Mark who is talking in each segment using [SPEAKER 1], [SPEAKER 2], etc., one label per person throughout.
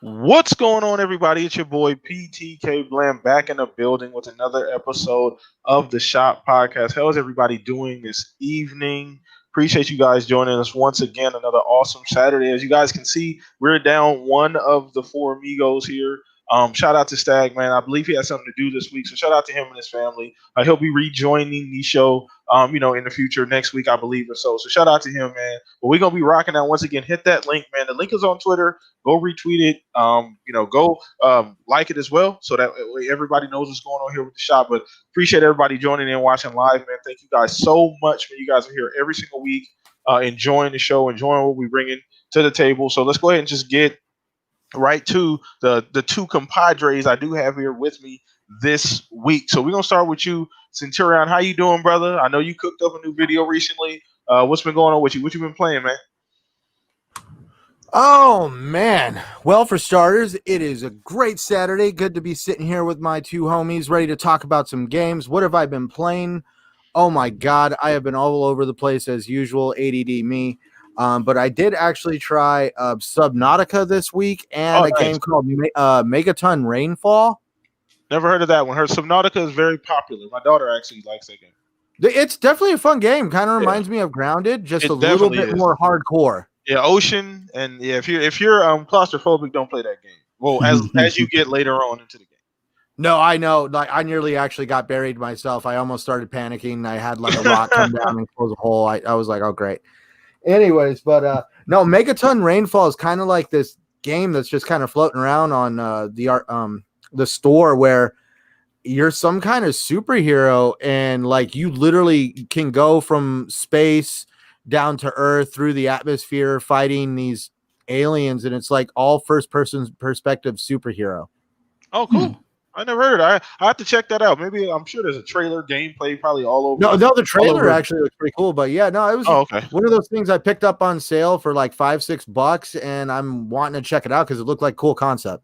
[SPEAKER 1] What's going on, everybody? It's your boy PTK Bland back in the building with another episode of the Shop Podcast. How is everybody doing this evening? Appreciate you guys joining us once again. Another awesome Saturday. As you guys can see, we're down one of the four amigos here. Shout out to Stag, man. I believe he has something to do this week, so shout out to him and his family. He'll be rejoining the show, in the future next week, I believe, or so. So shout out to him, man. But we're gonna be rocking out once again. Hit that link, man. The link is on Twitter. Go retweet it. Go like it as well, so that way everybody knows what's going on here with the shop. But appreciate everybody joining in, watching live, man. Thank you guys so much, man. You guys are here every single week, enjoying the show, enjoying what we're bringing to the table. So let's go ahead and just get right to the two compadres I do have here with me this week. So we're gonna start with you, Centurion. How you doing, brother? I know you cooked up a new video recently. What's been going on with you? What you been playing, man?
[SPEAKER 2] Oh, man. Well, for starters, it is a great Saturday. Good to be sitting here with my two homies ready to talk about some games. What have I been playing? Oh, my God. I have been all over the place as usual, ADD me. But I did actually try Subnautica this week and a game called Megaton Rainfall.
[SPEAKER 1] Never heard of that one. Her Subnautica is very popular. My daughter actually likes that game.
[SPEAKER 2] It's definitely a fun game. Kind of reminds me of Grounded, just a little bit more hardcore.
[SPEAKER 1] Yeah, ocean, and yeah, if you're claustrophobic, don't play that game. Well, as you get later on into the game.
[SPEAKER 2] No, I know. Like I nearly actually got buried myself. I almost started panicking. I had like a rock come down and close a hole. I was like, oh great. Anyways, but no, Megaton Rainfall is kind of like this game that's just kind of floating around on the store where you're some kind of superhero and like you literally can go from space down to Earth through the atmosphere fighting these aliens, and it's like all first person perspective superhero.
[SPEAKER 1] Oh, cool. I never heard it. I have to check that out. Maybe I'm sure there's a trailer gameplay probably all over.
[SPEAKER 2] No, the trailer actually looks pretty cool. But yeah, no, it was one of those things I picked up on sale for like $5-6, and I'm wanting to check it out because it looked like cool concept.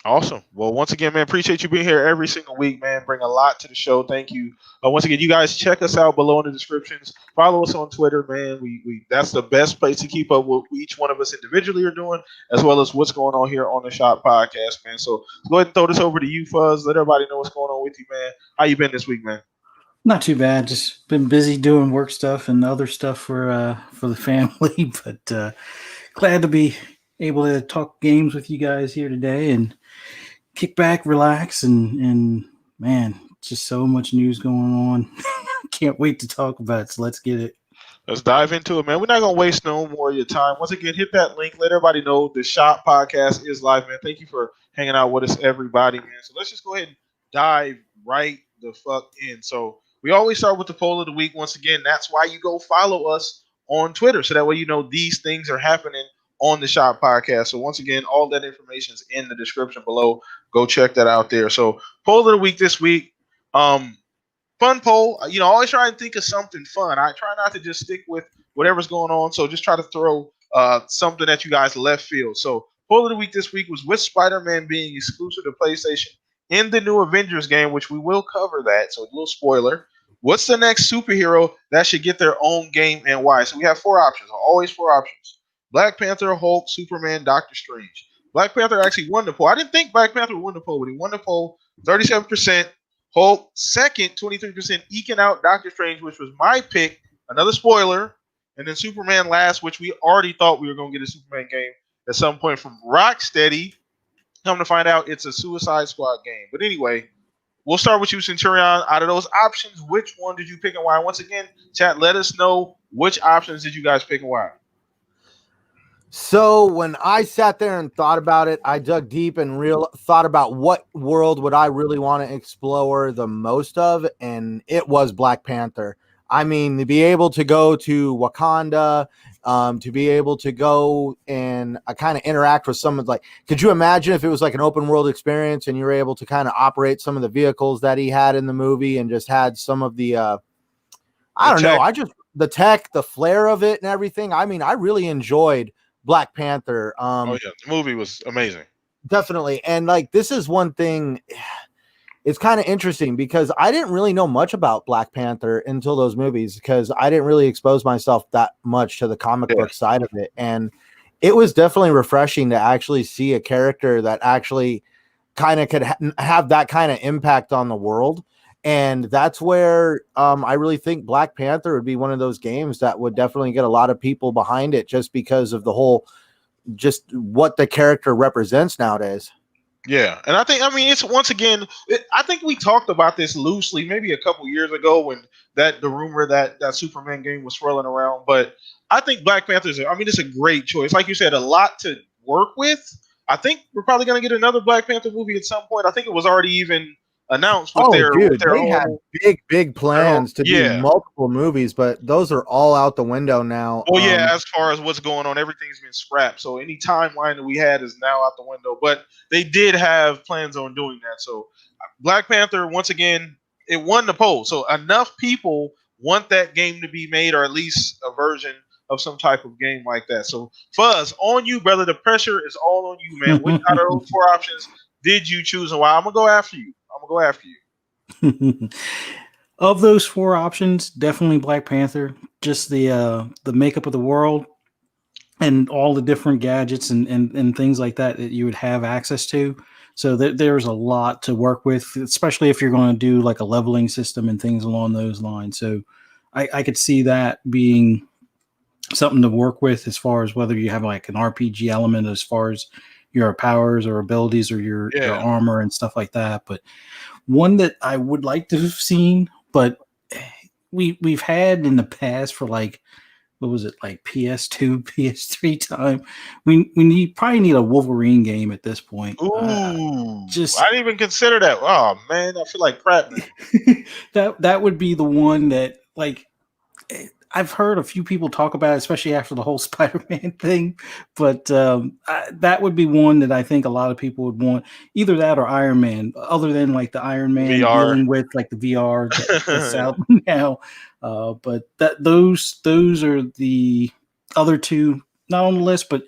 [SPEAKER 1] Awesome. Well, once again, man, appreciate you being here every single week, man. Bring a lot to the show. Thank you. Once again, you guys check us out below in the descriptions. Follow us on Twitter, man. We that's the best place to keep up with what each one of us individually are doing, as well as what's going on here on the Shop Podcast, man. So go ahead and throw this over to you, Fuzz. Let everybody know what's going on with you, man. How you been this week, man?
[SPEAKER 3] Not too bad. Just been busy doing work stuff and other stuff for the family, but glad to be able to talk games with you guys here today and kick back, relax, and man, just so much news going on. Can't wait to talk about it, so let's get it.
[SPEAKER 1] Let's dive into it, man. We're not going to waste no more of your time. Once again, hit that link. Let everybody know the Shop Podcast is live, man. Thank you for hanging out with us, everybody, man. So let's just go ahead and dive right the fuck in. So we always start with the poll of the week. Once again, that's why you go follow us on Twitter, so that way you know these things are happening on the Shop Podcast. So once again, all that information is in the description below. Go check that out there. So poll of the week this week. Fun poll. I always try and think of something fun. I try not to just stick with whatever's going on. So just try to throw something at you guys left field. So poll of the week this week was, with Spiderman being exclusive to PlayStation in the new Avengers game, which we will cover that. So a little spoiler. What's the next superhero that should get their own game and why? So we have four options. Always four options. Black Panther, Hulk, Superman, Doctor Strange. Black Panther actually won the poll. I didn't think Black Panther would win the poll, but he won the poll 37%. Hulk second, 23%, eking out Doctor Strange, which was my pick. Another spoiler. And then Superman last, which we already thought we were going to get a Superman game at some point from Rocksteady. Come to find out, it's a Suicide Squad game. But anyway, we'll start with you, Centurion. Out of those options, which one did you pick and why? Once again, chat, let us know which options did you guys pick and why.
[SPEAKER 2] So when I sat there and thought about it, I dug deep and thought about what world would I really want to explore the most of, and it was Black Panther. I mean, to be able to go to Wakanda, to be able to go and kind of interact with someone, like, could you imagine if it was like an open world experience and you were able to kind of operate some of the vehicles that he had in the movie and just had some of the, the tech, the flair of it and everything. I mean, I really enjoyed Black Panther.
[SPEAKER 1] The movie was amazing.
[SPEAKER 2] Definitely. And like, this is one thing, it's kind of interesting because I didn't really know much about Black Panther until those movies, because I didn't really expose myself that much to the comic book side of it. And it was definitely refreshing to actually see a character that actually kind of could have that kind of impact on the world. And that's where I really think Black Panther would be one of those games that would definitely get a lot of people behind it, just because of the whole, just what the character represents nowadays.
[SPEAKER 1] Yeah, and I mean, it's once again, I think we talked about this loosely maybe a couple years ago when the rumor that Superman game was swirling around. But I think Black Panther's, I mean, it's a great choice. Like you said, a lot to work with. I think we're probably going to get another Black Panther movie at some point. I think it was already even announced with
[SPEAKER 2] Oh,
[SPEAKER 1] with
[SPEAKER 2] dude,
[SPEAKER 1] their
[SPEAKER 2] they had
[SPEAKER 1] whole
[SPEAKER 2] big plans to do
[SPEAKER 1] yeah.
[SPEAKER 2] multiple movies, but those are all out the window now.
[SPEAKER 1] Well, yeah, as far as what's going on, everything's been scrapped. So any timeline that we had is now out the window. But they did have plans on doing that. So Black Panther, once again, it won the poll. So enough people want that game to be made, or at least a version of some type of game like that. So Fuzz, on you, brother. The pressure is all on you, man. Which out of those four options did you choose, and why? I'm gonna go after you.
[SPEAKER 3] Of those four options, definitely Black Panther. Just the makeup of the world and all the different gadgets and things like that you would have access to. So there's a lot to work with, especially if you're going to do like a leveling system and things along those lines. So I could see that being something to work with, as far as whether you have like an RPG element as far as your powers or abilities or your armor and stuff like that. But one that I would like to have seen, but we've had in the past for like, what was it, like PS2, PS3 time? We probably need a Wolverine game at this point.
[SPEAKER 1] Ooh, I didn't even consider that. Oh man, I feel like crap
[SPEAKER 3] now. that would be the one that, like, I've heard a few people talk about it, especially after the whole Spider-Man thing. But that would be one that I think a lot of people would want. Either that or Iron Man. Other than like the Iron Man
[SPEAKER 1] VR.
[SPEAKER 3] dealing with like the VR that's out now. But those are the other two, not on the list, but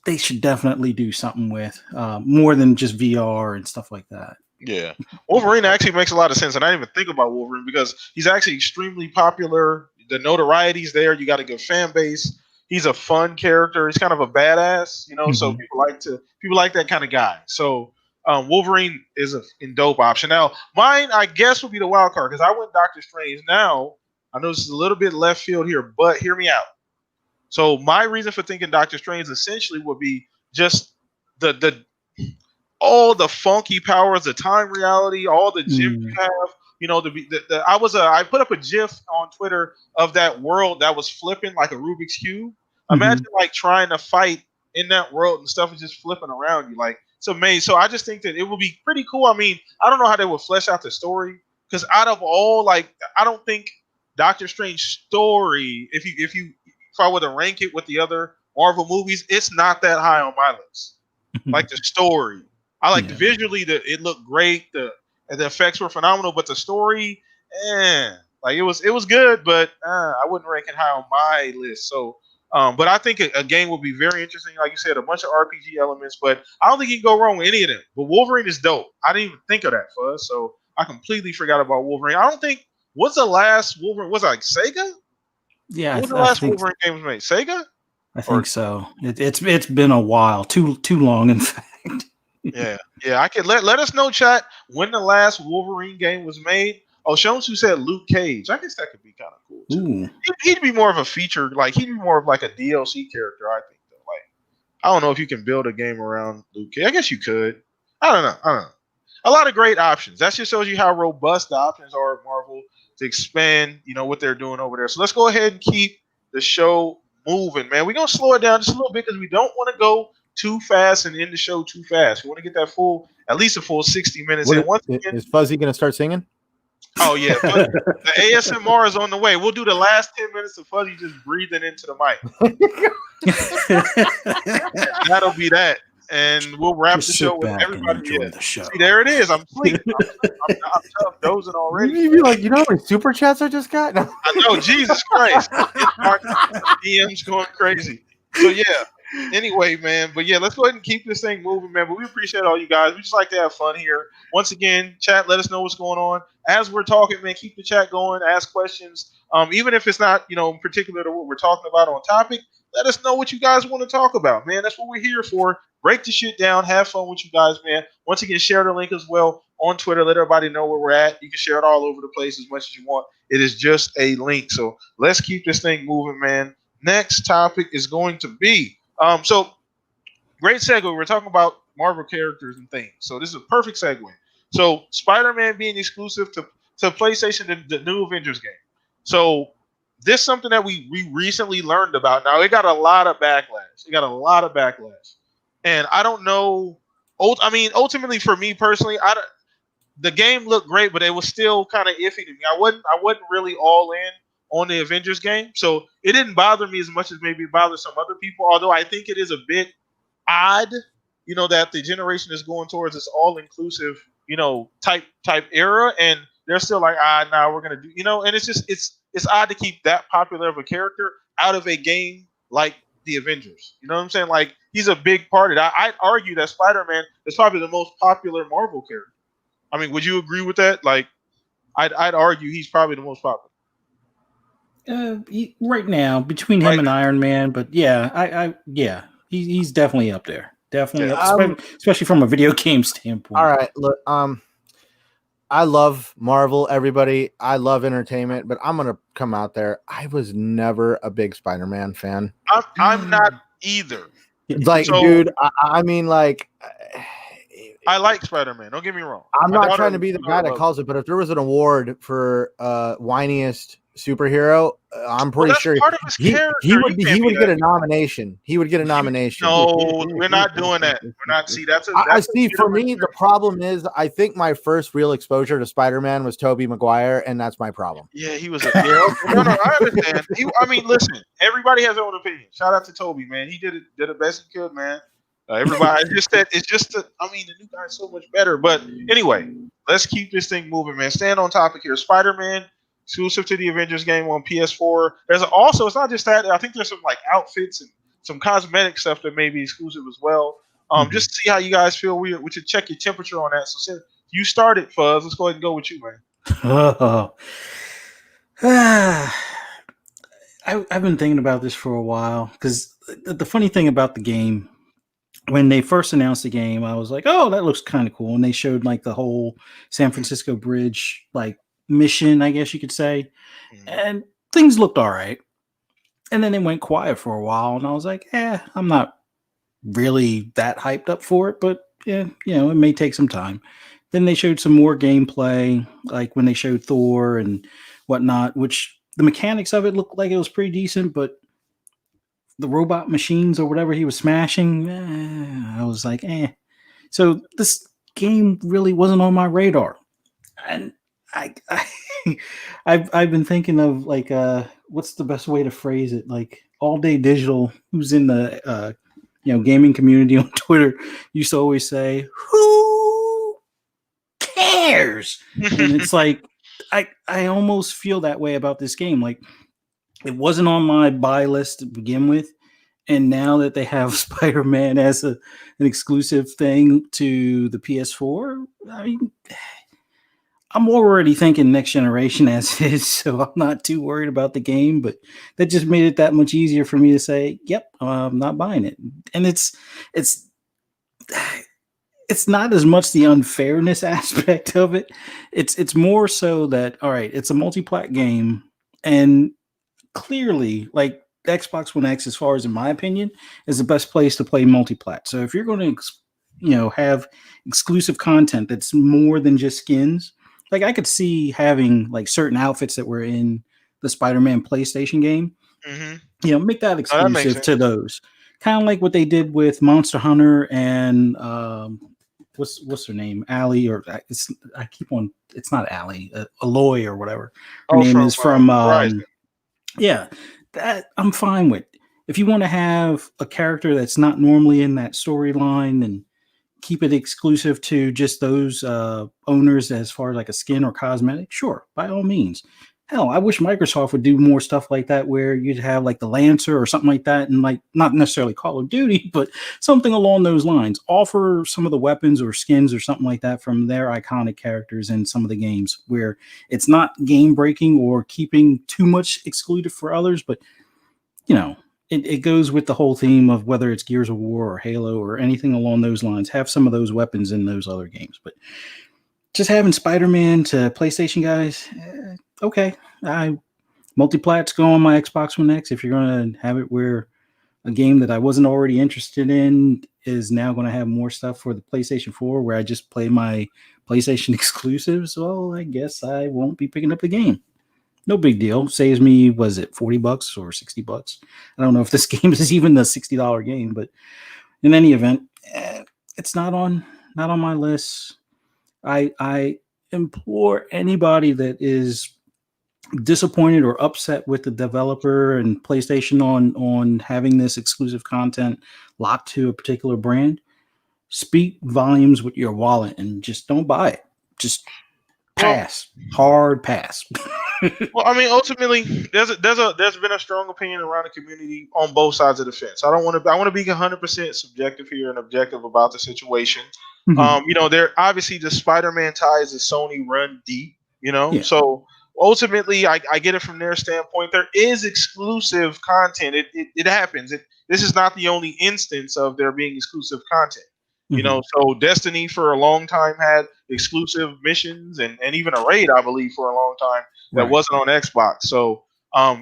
[SPEAKER 3] they should definitely do something with more than just VR and stuff like that.
[SPEAKER 1] Yeah, Wolverine actually makes a lot of sense, and I didn't even think about Wolverine because he's actually extremely popular. The notoriety's there. You got a good fan base. He's a fun character. He's kind of a badass, you know. Mm-hmm. So people like that kind of guy. So Wolverine is a dope option. Now mine, I guess, would be the wild card because I went Doctor Strange. Now I know this is a little bit left field here, but hear me out. So my reason for thinking Doctor Strange essentially would be just the all the funky powers, the time reality, all the gems you have. You know, I put up a GIF on Twitter of that world that was flipping like a Rubik's Cube. Imagine like trying to fight in that world and stuff is just flipping around you. Like, it's amazing. So I just think that it would be pretty cool. I mean, I don't know how they would flesh out the story because out of all, like, I don't think Doctor Strange's story, if I were to rank it with the other Marvel movies, it's not that high on my list. Like the story, I like the visually. It looked great. The effects were phenomenal, but the story, like it was good, but I wouldn't rank it high on my list. So, but I think a game would be very interesting. Like you said, a bunch of RPG elements, but I don't think you can go wrong with any of them. But Wolverine is dope. I didn't even think of that, Fuzz. So I completely forgot about Wolverine. I don't think what's the last Wolverine was it like Sega.
[SPEAKER 3] Yeah,
[SPEAKER 1] what was the last Wolverine game was made? Sega.
[SPEAKER 3] I think so. It's been a while, too long, in fact.
[SPEAKER 1] Yeah. I could let us know, chat, when the last Wolverine game was made. Oh, Shonsu said Luke Cage. I guess that could be kind of cool too. He'd be more of a feature, like he'd be more of like a DLC character. I think though. Like, I don't know if you can build a game around Luke Cage. I guess you could. I don't know. A lot of great options. That just shows you how robust the options are at Marvel to expand, you know, what they're doing over there. So let's go ahead and keep the show moving, man. We're gonna slow it down just a little bit because we don't want to go too fast and end the show too fast. We want to get that at least a full 60 minutes.
[SPEAKER 2] Is Fuzzy going to start singing?
[SPEAKER 1] Oh, yeah. The ASMR is on the way. We'll do the last 10 minutes of Fuzzy just breathing into the mic. That'll be that. And we'll wrap the show with everybody. The show. See, there it is. I'm sleeping. I'm tough dozing already.
[SPEAKER 2] You'd be like, you know how many super chats I just got? No.
[SPEAKER 1] I know. Jesus Christ. DM's going crazy. So, yeah. Anyway, man, but yeah, let's go ahead and keep this thing moving, man. But we appreciate all you guys. We just like to have fun here. Once again, chat, let us know what's going on. As we're talking, man, keep the chat going, ask questions. Even if it's not, in particular to what we're talking about on topic, let us know what you guys want to talk about, man. That's what we're here for. Break the shit down, have fun with you guys, man. Once again, share the link as well on Twitter. Let everybody know where we're at. You can share it all over the place as much as you want. It is just a link. So let's keep this thing moving, man. Next topic is going to be so great segue. We're talking about Marvel characters and things. So this is a perfect segue. So Spider-Man being exclusive to PlayStation, the new Avengers game. So this is something that we recently learned about. Now it got a lot of backlash. And I don't know. I mean, ultimately for me personally, the game looked great, but it was still kind of iffy to me. I wasn't really all in on the Avengers game, so it didn't bother me as much as maybe it bothers some other people. Although I think it is a bit odd, that the generation is going towards this all inclusive, type era, and they're still like, nah, we're gonna do, and it's just it's odd to keep that popular of a character out of a game like the Avengers. You know what I'm saying? Like he's a big part of that. I'd argue that Spider-Man is probably the most popular Marvel character. I mean, would you agree with that? Like, I'd argue he's probably the most popular.
[SPEAKER 3] Right now, between him and Iron Man, but yeah, he's definitely up there. Definitely up, especially from a video game standpoint.
[SPEAKER 2] All right, look, I love Marvel, everybody. I love entertainment, but I'm gonna come out there. I was never a big Spider-Man fan.
[SPEAKER 1] I'm not either.
[SPEAKER 2] Like, dude, I mean, like,
[SPEAKER 1] I like Spider-Man. Don't get me wrong.
[SPEAKER 2] I'm not trying to be the guy that calls it, but if there was an award for whiniest superhero, I'm pretty sure he would get a nomination. He would get a nomination.
[SPEAKER 1] No, we're not doing that. We're not. See,
[SPEAKER 2] I see. For me, the problem is, I think my first real exposure to Spider-Man was Tobey Maguire, and that's my problem.
[SPEAKER 1] Yeah, he was. No, I understand. I mean, listen. Everybody has their own opinion. Shout out to Tobey, man. He did the best he could, man. Everybody, I mean, the new guy's so much better. But anyway, let's keep this thing moving, man. Staying on topic here. Spider-Man exclusive to the Avengers game on PS4. There's also, it's not just that. I think there's some like outfits and some cosmetic stuff that may be exclusive as well. Just to see how you guys feel. We should check your temperature on that. So since you started, Fuzz, let's go ahead and go with you, man.
[SPEAKER 3] I've been thinking about this for a while because the funny thing about the game, when they first announced the game, I was like, oh, that looks kind of cool. And they showed like the whole San Francisco Bridge like mission, I guess you could say. And things looked all right. And then it went quiet for a while. And I was like, I'm not really that hyped up for it. But yeah, it may take some time. Then they showed some more gameplay, like when they showed Thor and whatnot, which the mechanics of it looked like it was pretty decent. But the robot machines or whatever he was smashing, I was like, So this game really wasn't on my radar. And I've been thinking of like what's the best way to phrase it? Like All Day Digital, who's in the gaming community on Twitter, used to always say, "Who cares?" And it's like I almost feel that way about this game. Like it wasn't on my buy list to begin with, and now that they have Spider-Man as an exclusive thing to the PS4, I mean, I'm already thinking next generation as is, so I'm not too worried about the game, but that just made it that much easier for me to say, yep, I'm not buying it. And it's not as much the unfairness aspect of it. It's more so that, all right, it's a multi-plat game, and clearly, like Xbox One X, as far as in my opinion, is the best place to play multi-plat. So if you're going to, have exclusive content that's more than just skins, like I could see having like certain outfits that were in the Spider-Man PlayStation game, make that exclusive to those. Kind of like what they did with Monster Hunter and what's her name, Allie, or it's not Allie, Aloy or whatever her name is from that I'm fine with. If you want to have a character that's not normally in that storyline and keep it exclusive to just those owners as far as like a skin or cosmetic, sure, by all means. Hell, I wish Microsoft would do more stuff like that where you'd have like the Lancer or something like that, and like not necessarily Call of Duty, but something along those lines. Offer some of the weapons or skins or something like that from their iconic characters in some of the games where it's not game breaking or keeping too much excluded for others, but it goes with the whole theme of whether it's Gears of War or Halo or anything along those lines. Have some of those weapons in those other games, but just having Spider-Man to PlayStation guys, okay. I multiplat's go on my Xbox One X. If you're gonna have it where a game that I wasn't already interested in is now going to have more stuff for the PlayStation 4 where I just play my PlayStation exclusives, well, I guess I won't be picking up the game. No big deal. Saves me, was it $40 or $60? I don't know if this game is even a $60 game, but in any event, it's not on my list. I implore anybody that is disappointed or upset with the developer and PlayStation on having this exclusive content locked to a particular brand, speak volumes with your wallet and just don't buy it. Just pass. Hard pass.
[SPEAKER 1] Well, I mean, ultimately, there's been a strong opinion around the community on both sides of the fence. I want to be 100% subjective here and objective about the situation.
[SPEAKER 3] Mhm.
[SPEAKER 1] There obviously the Spider-Man ties of Sony run deep.
[SPEAKER 3] Yeah.
[SPEAKER 1] So ultimately, I get it from their standpoint. There is exclusive content. It happens. This is not the only instance of there being exclusive content.
[SPEAKER 3] Mhm.
[SPEAKER 1] So Destiny for a long time had exclusive missions and even a raid, I believe, for a long time that
[SPEAKER 3] Right.
[SPEAKER 1] wasn't on Xbox. So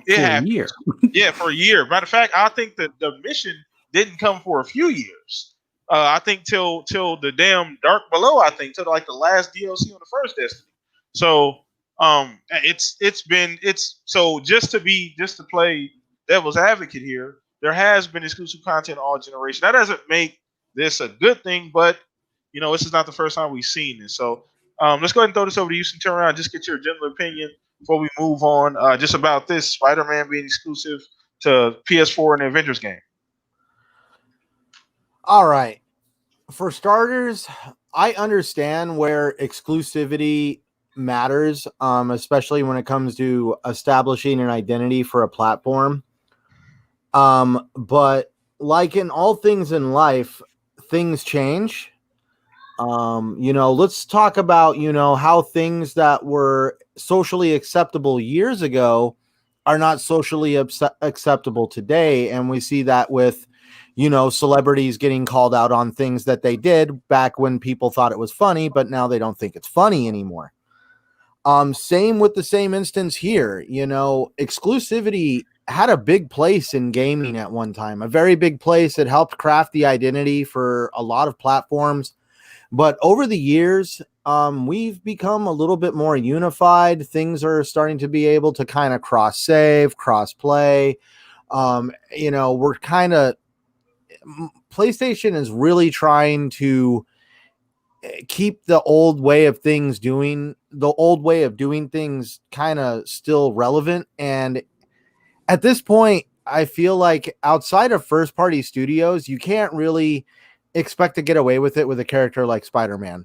[SPEAKER 1] it
[SPEAKER 3] For a
[SPEAKER 1] happens.
[SPEAKER 3] year.
[SPEAKER 1] Yeah, for a year. Matter of fact, I think that the mission didn't come for a few years. I think till the damn Dark Below. I think till like the last DLC on the first Destiny. So it's so just to play devil's advocate here. There has been exclusive content all generation. That doesn't make this a good thing, but this is not the first time we've seen this. So let's go ahead and throw this over to you, and turn around, just get your general opinion before we move on. Just about this Spider-Man being exclusive to PS4 and the Avengers game.
[SPEAKER 2] All right. For starters, I understand where exclusivity matters, especially when it comes to establishing an identity for a platform. But like in all things in life, things change. Let's talk about, how things that were socially acceptable years ago are not socially acceptable today. And we see that with, celebrities getting called out on things that they did back when people thought it was funny, but now they don't think it's funny anymore. Same with the same instance here. Exclusivity had a big place in gaming at one time, a very big place. It helped craft the identity for a lot of platforms. But over the years, we've become a little bit more unified. Things are starting to be able to kind of cross save, cross play. We're kind of, PlayStation is really trying to keep the old way of doing things kind of still relevant. And at this point, I feel like outside of first party studios, you can't really expect to get away with it with a character like Spider-Man.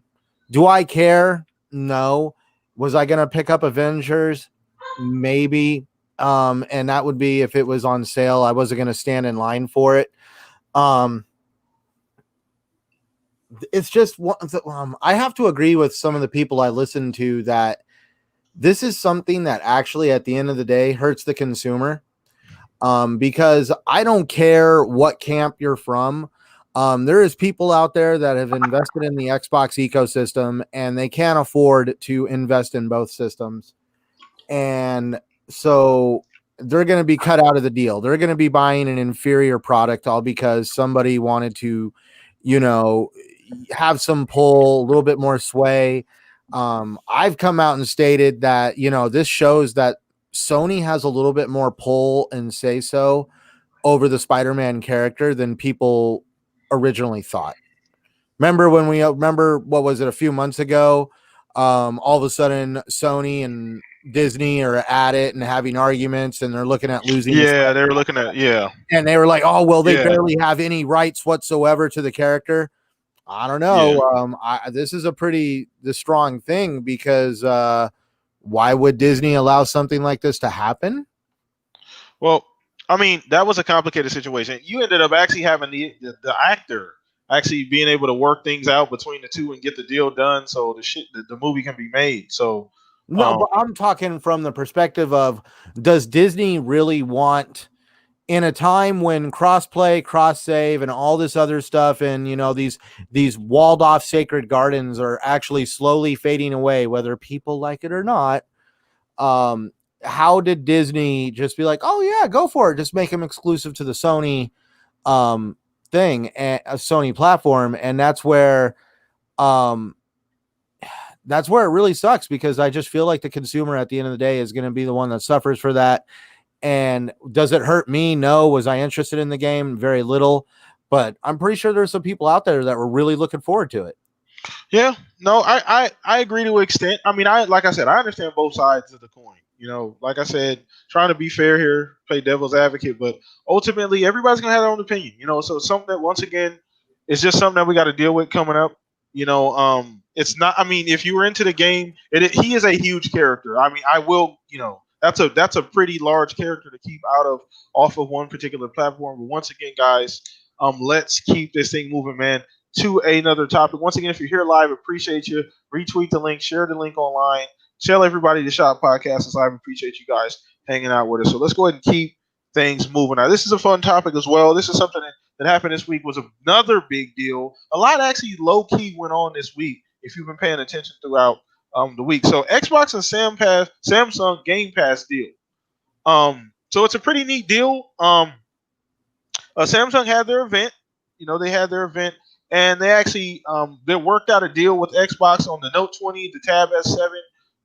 [SPEAKER 2] Do I care? No. Was I going to pick up Avengers? Maybe. And that would be if it was on sale. I wasn't going to stand in line for it. It's just I have to agree with some of the people I listen to that this is something that actually at the end of the day hurts the consumer. Because I don't care what camp you're from. There is people out there that have invested in the Xbox ecosystem and they can't afford to invest in both systems. And so they're going to be cut out of the deal. They're going to be buying an inferior product all because somebody wanted to, have some pull, a little bit more sway. I've come out and stated that, this shows that Sony has a little bit more pull and say so over the Spider-Man character than people originally thought. Remember what was it, a few months ago? All of a sudden Sony and Disney are at it and having arguments and they're looking at losing the
[SPEAKER 1] Yeah,
[SPEAKER 2] Spider-Man.
[SPEAKER 1] they were looking at
[SPEAKER 2] And they were like, oh, well, they
[SPEAKER 1] yeah.
[SPEAKER 2] barely have any rights whatsoever to the character. I don't know. This is the strong thing because why would Disney allow something like this to happen?
[SPEAKER 1] Well, I mean, that was a complicated situation. You ended up actually having the actor actually being able to work things out between the two and get the deal done, so the movie can be made. So
[SPEAKER 2] No, but I'm talking from the perspective of, does Disney really want in a time when cross-play, cross-save, and all this other stuff, and these walled-off sacred gardens are actually slowly fading away, whether people like it or not. How did Disney just be like, oh yeah, go for it, just make them exclusive to the Sony thing, and a Sony platform? And that's where it really sucks, because I just feel like the consumer at the end of the day is going to be the one that suffers for that. And does it hurt me? No. Was I interested in the game? Very little. But I'm pretty sure there's some people out there that were really looking forward to it.
[SPEAKER 1] Yeah, no, I agree to an extent. I mean, like I said, I understand both sides of the coin. Like I said, trying to be fair here, play devil's advocate, but ultimately everybody's gonna have their own opinion. So it's something that, once again, it's just something that we got to deal with coming up. It's not. I mean, if you were into the game, he is a huge character. I mean, I will. That's a pretty large character to keep off of one particular platform. But once again, guys, let's keep this thing moving, man. To another topic. Once again, if you're here live, appreciate you. Retweet the link, share the link online, tell everybody the Shop Podcast is live. Appreciate you guys hanging out with us. So let's go ahead and keep things moving. Now, this is a fun topic as well. This is something that happened this week, was another big deal. A lot actually low key went on this week, if you've been paying attention throughout the week. So Xbox and Samsung Game Pass deal. So it's a pretty neat deal. Samsung had their event. They had their event. And they actually they worked out a deal with Xbox on the Note 20, the Tab S7,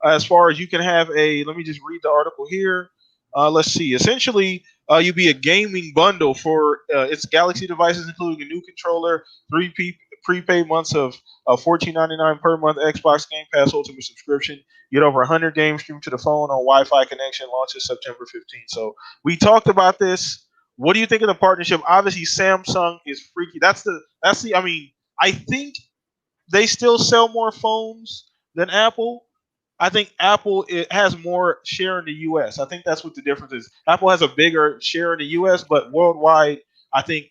[SPEAKER 1] as far as you can have let me just read the article here. Let's see. Essentially, you'd be a gaming bundle for its Galaxy devices, including a new controller, prepaid months of $14.99 per month Xbox Game Pass Ultimate subscription. You get over 100 games streamed to the phone on Wi-Fi connection. Launches September 15th. So we talked about this. What do you think of the partnership? Obviously, Samsung is freaky. That's the. I mean, I think they still sell more phones than Apple. I think Apple has more share in the U.S. I think that's what the difference is. Apple has a bigger share in the U.S., but worldwide, I think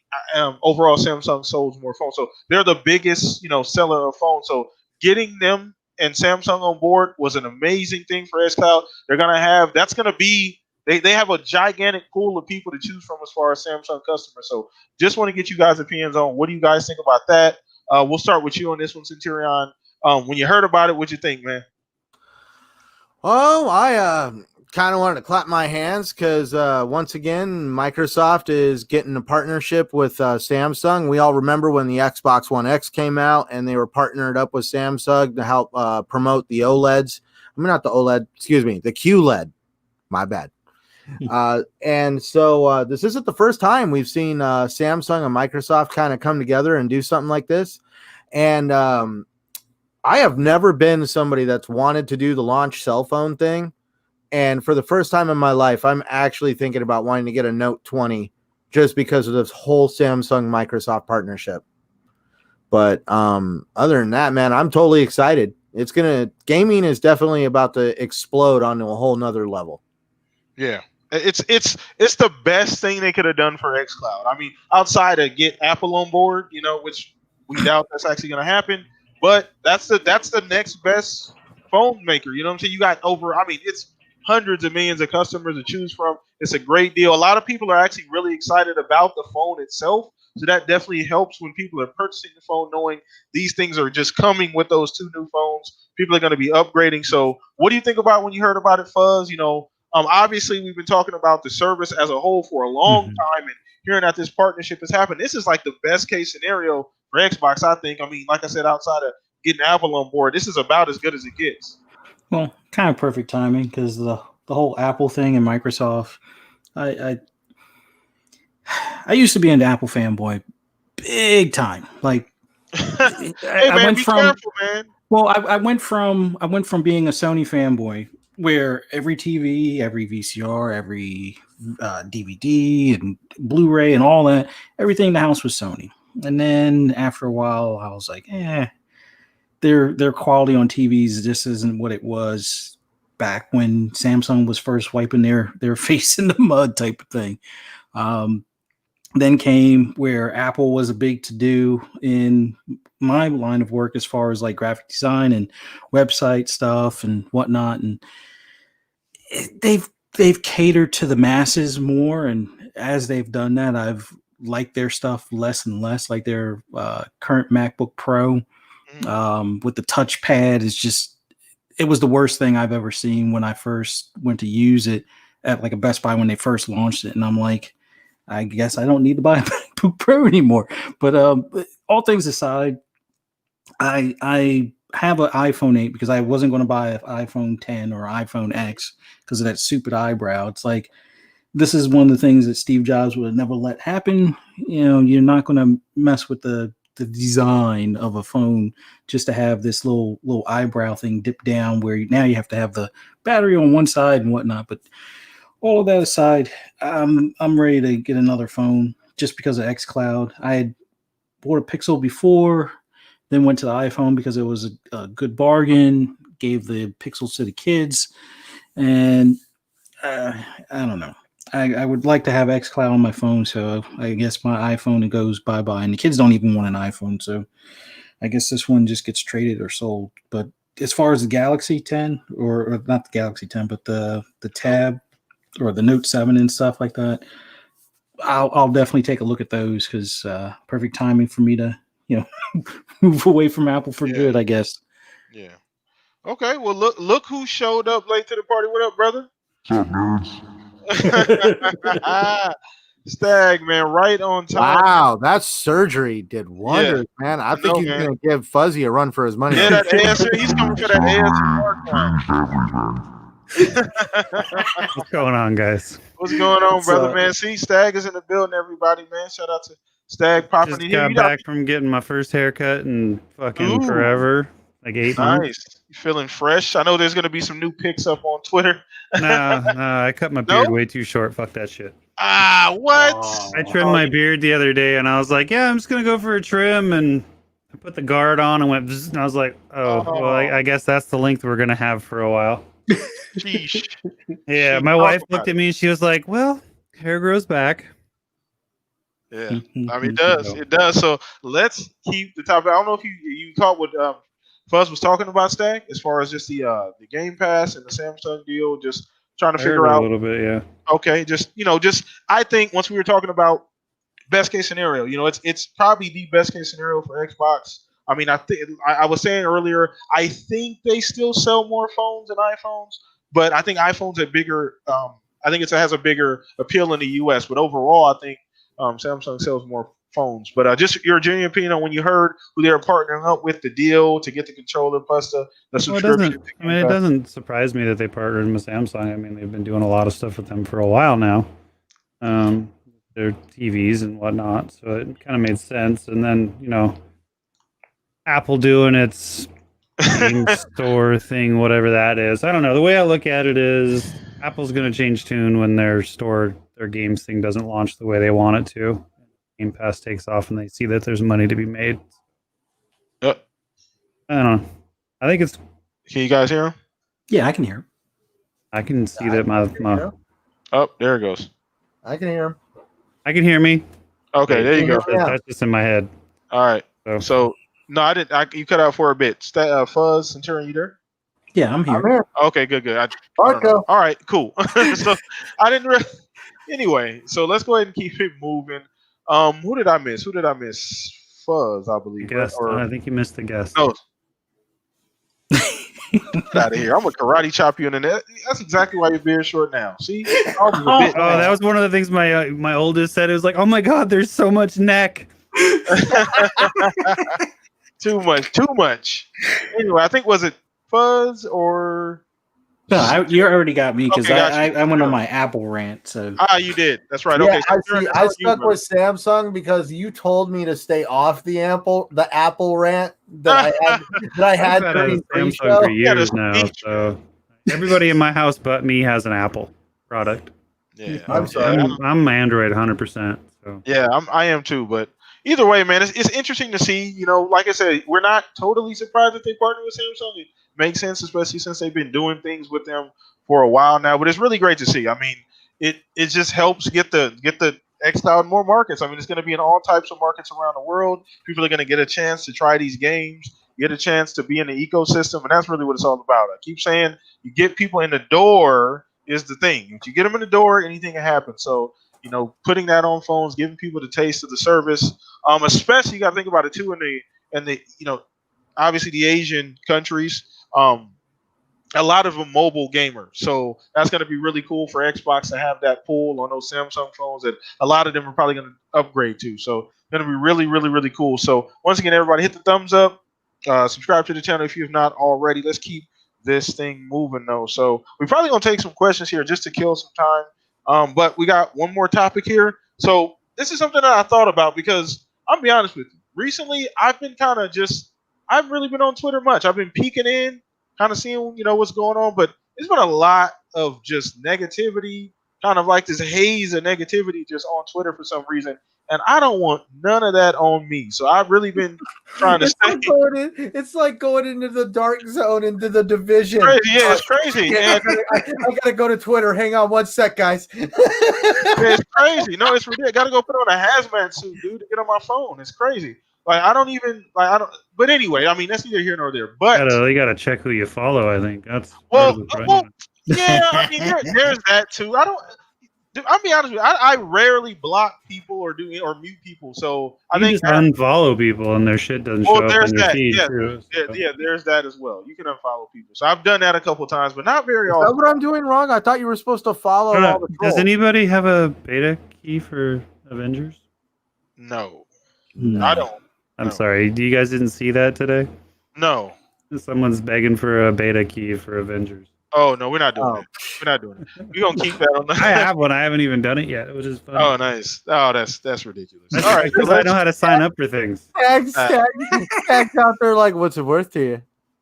[SPEAKER 1] overall Samsung sold more phones. So they're the biggest, seller of phones. So getting them and Samsung on board was an amazing thing for xCloud. That's gonna be. They have a gigantic pool of people to choose from as far as Samsung customers. So just want to get you guys' opinions on what do you guys think about that. We'll start with you on this one, Centurion. When you heard about it, what'd you think, man?
[SPEAKER 2] Oh, I kind of wanted to clap my hands, because once again, Microsoft is getting a partnership with Samsung. We all remember when the Xbox One X came out and they were partnered up with Samsung to help promote the OLEDs. I mean, not the OLED, excuse me, the QLED. My bad. And so this isn't the first time we've seen Samsung and Microsoft kind of come together and do something like this. And I have never been somebody that's wanted to do the launch cell phone thing. And for the first time in my life, I'm actually thinking about wanting to get a Note 20 just because of this whole Samsung Microsoft partnership. But other than that, man, I'm totally excited. Gaming is definitely about to explode onto a whole nother level.
[SPEAKER 1] Yeah. It's the best thing they could have done for xCloud. I mean, outside of get Apple on board, which we doubt that's actually going to happen. But that's the next best phone maker. You know what I'm saying? You got it's hundreds of millions of customers to choose from. It's a great deal. A lot of people are actually really excited about the phone itself. So that definitely helps when people are purchasing the phone, knowing these things are just coming with those two new phones. People are going to be upgrading. So what do you think about when you heard about it, Fuzz? Obviously, we've been talking about the service as a whole for a long time, and hearing that this partnership has happened, this is like the best case scenario for Xbox, I think. I mean, like I said, outside of getting Apple on board, this is about as good as it gets.
[SPEAKER 3] Well, kind of perfect timing, because the whole Apple thing and Microsoft. I used to be an Apple fanboy, big time. Like,
[SPEAKER 1] hey man, I went be careful, man.
[SPEAKER 3] Well, I went from being a Sony fanboy, where every TV, every VCR, every DVD and Blu-ray and all that, everything in the house was Sony. And then after a while, I was like, their quality on TVs just isn't what it was back when Samsung was first wiping their face in the mud type of thing. Then came where Apple was a big to-do in my line of work as far as like graphic design and website stuff and whatnot. And they've catered to the masses more. And as they've done that, I've liked their stuff less and less. Like their current MacBook Pro with the touchpad is just, it was the worst thing I've ever seen when I first went to use it at like a Best Buy when they first launched it. And I'm like, I guess I don't need to buy a MacBook Pro anymore. But all things aside, I have an iPhone 8 because I wasn't going to buy an iPhone 10 or iPhone X because of that stupid eyebrow. It's like, this is one of the things that Steve Jobs would have never let happen. You know, you're not going to mess with the design of a phone just to have this little eyebrow thing dip down where now you have to have the battery on one side and whatnot. But all of that aside, I'm ready to get another phone just because of xCloud. I had bought a Pixel before, then went to the iPhone because it was a good bargain, gave the Pixels to the kids, and I don't know. I would like to have xCloud on my phone, so I guess my iPhone, it goes bye-bye. And the kids don't even want an iPhone, so I guess this one just gets traded or sold. But as far as the Galaxy 10, or not the Galaxy 10, but the Tab or the Note 7 and stuff like that, I'll definitely take a look at those because perfect timing for me to, move away from Apple for good, I guess.
[SPEAKER 1] Yeah. Okay. Well, look who showed up late to the party. What up, brother? Stag, man, right on time.
[SPEAKER 2] Wow, that surgery did wonders, man. I think he's going to give Fuzzy a run for his money.
[SPEAKER 1] Yeah, that ASMR, he's coming for that ASMR.
[SPEAKER 4] What's going on, guys?
[SPEAKER 1] What's going on, brother, man? See, Stag is in the building, everybody, man. Shout out to Stag popping
[SPEAKER 4] Just
[SPEAKER 1] in
[SPEAKER 4] got
[SPEAKER 1] here.
[SPEAKER 4] back from getting my first haircut in fucking forever, like 8 months.
[SPEAKER 1] Nice. You feeling fresh? I know there's going to be some new pics up on Twitter.
[SPEAKER 4] No, I cut my beard way too short. Fuck that shit.
[SPEAKER 1] What?
[SPEAKER 4] I trimmed my beard the other day, and I was like, yeah, I'm just going to go for a trim, and I put the guard on and went, and I was like, well, I guess that's the length we're going to have for a while.
[SPEAKER 1] Sheesh.
[SPEAKER 4] Yeah, my wife looked at me, and she was like, well, hair grows back.
[SPEAKER 1] Yeah, I mean, it does. So let's keep the topic. I don't know if you caught what Fuzz was talking about, Stag, as far as just the Game Pass and the Samsung deal, just trying to figure out
[SPEAKER 4] a little bit, yeah.
[SPEAKER 1] Okay, just I think once we were talking about best case scenario, it's probably the best case scenario for Xbox. I mean, I was saying earlier, I think they still sell more phones than iPhones, but I think iPhones are bigger. I think it has a bigger appeal in the U.S. But overall, I think Samsung sells more phones. But just your genuine opinion on when you heard who they were partnering up with, the deal to get the controller plus the subscription.
[SPEAKER 4] It doesn't surprise me that they partnered with Samsung. I mean, they've been doing a lot of stuff with them for a while now. Their TVs and whatnot, so it kind of made sense. And then, Apple doing its game store thing, whatever that is. I don't know. The way I look at it is Apple's going to change tune when their games thing doesn't launch the way they want it to. Game Pass takes off and they see that there's money to be made.
[SPEAKER 1] Yep.
[SPEAKER 4] I don't know. I think it's...
[SPEAKER 1] Can you guys hear him?
[SPEAKER 3] Yeah, I can hear him.
[SPEAKER 4] I can see that my...
[SPEAKER 1] Oh, there it goes.
[SPEAKER 2] I can hear him.
[SPEAKER 4] I can hear me.
[SPEAKER 1] Okay, there you go.
[SPEAKER 4] That's just in my head.
[SPEAKER 1] All right. So no, I didn't. You cut out for a bit. Fuzz, Centurion, you there?
[SPEAKER 3] Yeah, I'm here.
[SPEAKER 1] Okay, good.
[SPEAKER 2] All
[SPEAKER 1] right, cool. So I didn't. Anyway, so let's go ahead and keep it moving. Who did I miss? Fuzz, I believe.
[SPEAKER 4] I think you missed the guest.
[SPEAKER 1] No. Get out of here! I'm gonna karate chop you in the neck. That's exactly why your beard's short now. See?
[SPEAKER 4] That was one of the things my oldest said. It was like, oh my god, there's so much neck.
[SPEAKER 1] Too much. Anyway, I think was it Fuzz or
[SPEAKER 3] No, you already got me because
[SPEAKER 1] Okay,
[SPEAKER 3] I went on my Apple rant. So
[SPEAKER 1] you did. That's right.
[SPEAKER 2] Yeah,
[SPEAKER 1] Okay,
[SPEAKER 2] I stuck with Samsung because you told me to stay off the Apple rant that I had
[SPEAKER 4] during Samsung for years now. So everybody in my house but me has an Apple product.
[SPEAKER 1] Yeah,
[SPEAKER 2] I'm sorry.
[SPEAKER 4] I'm Android 100%. So
[SPEAKER 1] yeah, I am too. But either way, man, it's interesting to see. Like I said, we're not totally surprised that they partnered with Samsung. It makes sense, especially since they've been doing things with them for a while now. But it's really great to see. I mean, it just helps get the xCloud in more markets. I mean, it's going to be in all types of markets around the world. People are going to get a chance to try these games, get a chance to be in the ecosystem, and that's really what it's all about. I keep saying you get people in the door is the thing. If you get them in the door, anything can happen. So putting that on phones, giving people the taste of the service. Especially you got to think about it too in the obviously the Asian countries. A lot of them mobile gamers, so that's going to be really cool for Xbox to have that pull on those Samsung phones that a lot of them are probably going to upgrade to. So going to be really, really, really cool. So once again, everybody hit the thumbs up, subscribe to the channel if you have not already. Let's keep this thing moving though. So we're probably going to take some questions here just to kill some time. But we got one more topic here. So this is something that I thought about because I'll be honest with you. Recently, I've really been on Twitter much. I've been peeking in, kind of seeing, what's going on, but there's been a lot of just negativity, kind of like this haze of negativity just on Twitter for some reason. And I don't want none of that on me. So I've really been trying to stay.
[SPEAKER 2] It's like going into the dark zone, into the division.
[SPEAKER 1] Crazy. Yeah, it's crazy.
[SPEAKER 2] I gotta go to Twitter. Hang on one sec, guys.
[SPEAKER 1] It's crazy. No, it's ridiculous. Got to go put on a hazmat suit, dude, to get on my phone. It's crazy. But anyway, I mean, that's neither here nor there. But
[SPEAKER 4] you gotta check who you follow. I think that's
[SPEAKER 1] yeah. I mean, there's that too. I'll be honest with you. I rarely block people or mute people. So I think
[SPEAKER 4] just unfollow people and their shit doesn't show up in your feed too. So.
[SPEAKER 1] Yeah, there's that as well. You can unfollow people. So I've done that a couple of times, but not very often.
[SPEAKER 2] Is that what I'm doing wrong? I thought you were supposed to follow all the trolls.
[SPEAKER 4] Does anybody have a beta key for Avengers?
[SPEAKER 1] No. I don't.
[SPEAKER 4] I'm sorry. You guys didn't see that today?
[SPEAKER 1] No.
[SPEAKER 4] Someone's begging for a beta key for Avengers.
[SPEAKER 1] Oh no, we're not doing that. We're not doing it. We're gonna keep that on.
[SPEAKER 4] I have one. I haven't even done it yet. It was just fun.
[SPEAKER 1] Oh, nice. Oh, that's ridiculous. All right,
[SPEAKER 4] because I know how to sign up for things.
[SPEAKER 2] Stag's out there like, what's it worth to you?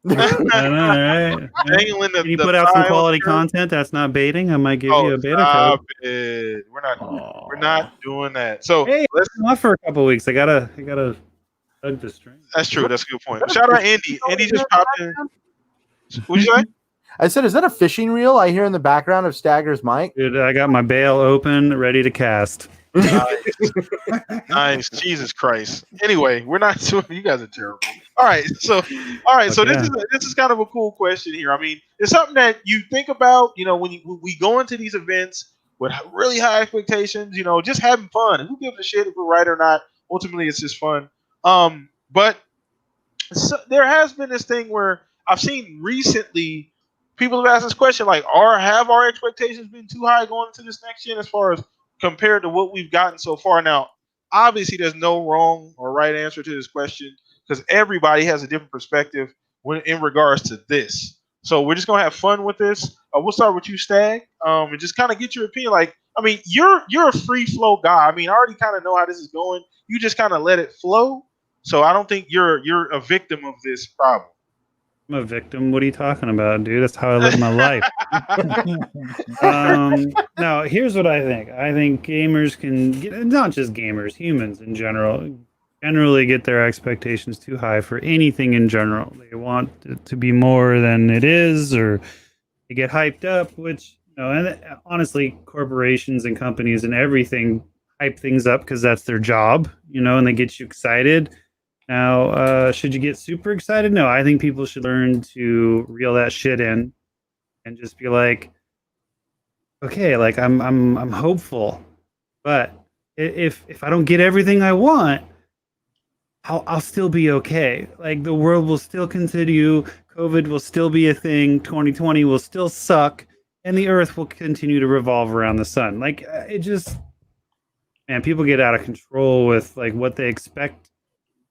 [SPEAKER 4] I know, right? Can you put out some quality content that's not baiting? I might give you a beta code.
[SPEAKER 1] It. We're not doing that. So
[SPEAKER 4] hey, let's off for a couple of weeks. I gotta hug the string.
[SPEAKER 1] That's true. That's a good point. Shout out Andy. Andy just popped in. What'd you say?
[SPEAKER 2] I said, is that a fishing reel I hear in the background of Stagger's mic?
[SPEAKER 4] Dude, I got my bail open, ready to cast.
[SPEAKER 1] Nice. Jesus Christ. Anyway, we're not doing. You guys are terrible. All right. So this is kind of a cool question here. I mean, it's something that you think about. When we go into these events with really high expectations. Just having fun. And who gives a shit if we're right or not? Ultimately, it's just fun. But there has been this thing where I've seen recently. People have asked this question, like, have our expectations been too high going into this next gen as far as compared to what we've gotten so far? Now, obviously, there's no wrong or right answer to this question because everybody has a different perspective in regards to this. So we're just gonna have fun with this. We'll start with you, Stag, and just kind of get your opinion. Like, I mean, you're a free flow guy. I mean, I already kind of know how this is going. You just kind of let it flow. So I don't think you're a victim of this problem.
[SPEAKER 4] I'm a victim. What are you talking about, dude? That's how I live my life. Now, here's what I think. I think gamers not just gamers, humans in generally get their expectations too high for anything in general. They want it to be more than it is, or they get hyped up, which, and honestly, corporations and companies and everything hype things up because that's their job, and they get you excited. Now, should you get super excited? No, I think people should learn to reel that shit in and just be like, okay, like I'm hopeful, but if I don't get everything I want, I'll still be okay. Like the world will still continue, COVID will still be a thing, 2020 will still suck, and the Earth will continue to revolve around the sun. Like man, people get out of control with like what they expect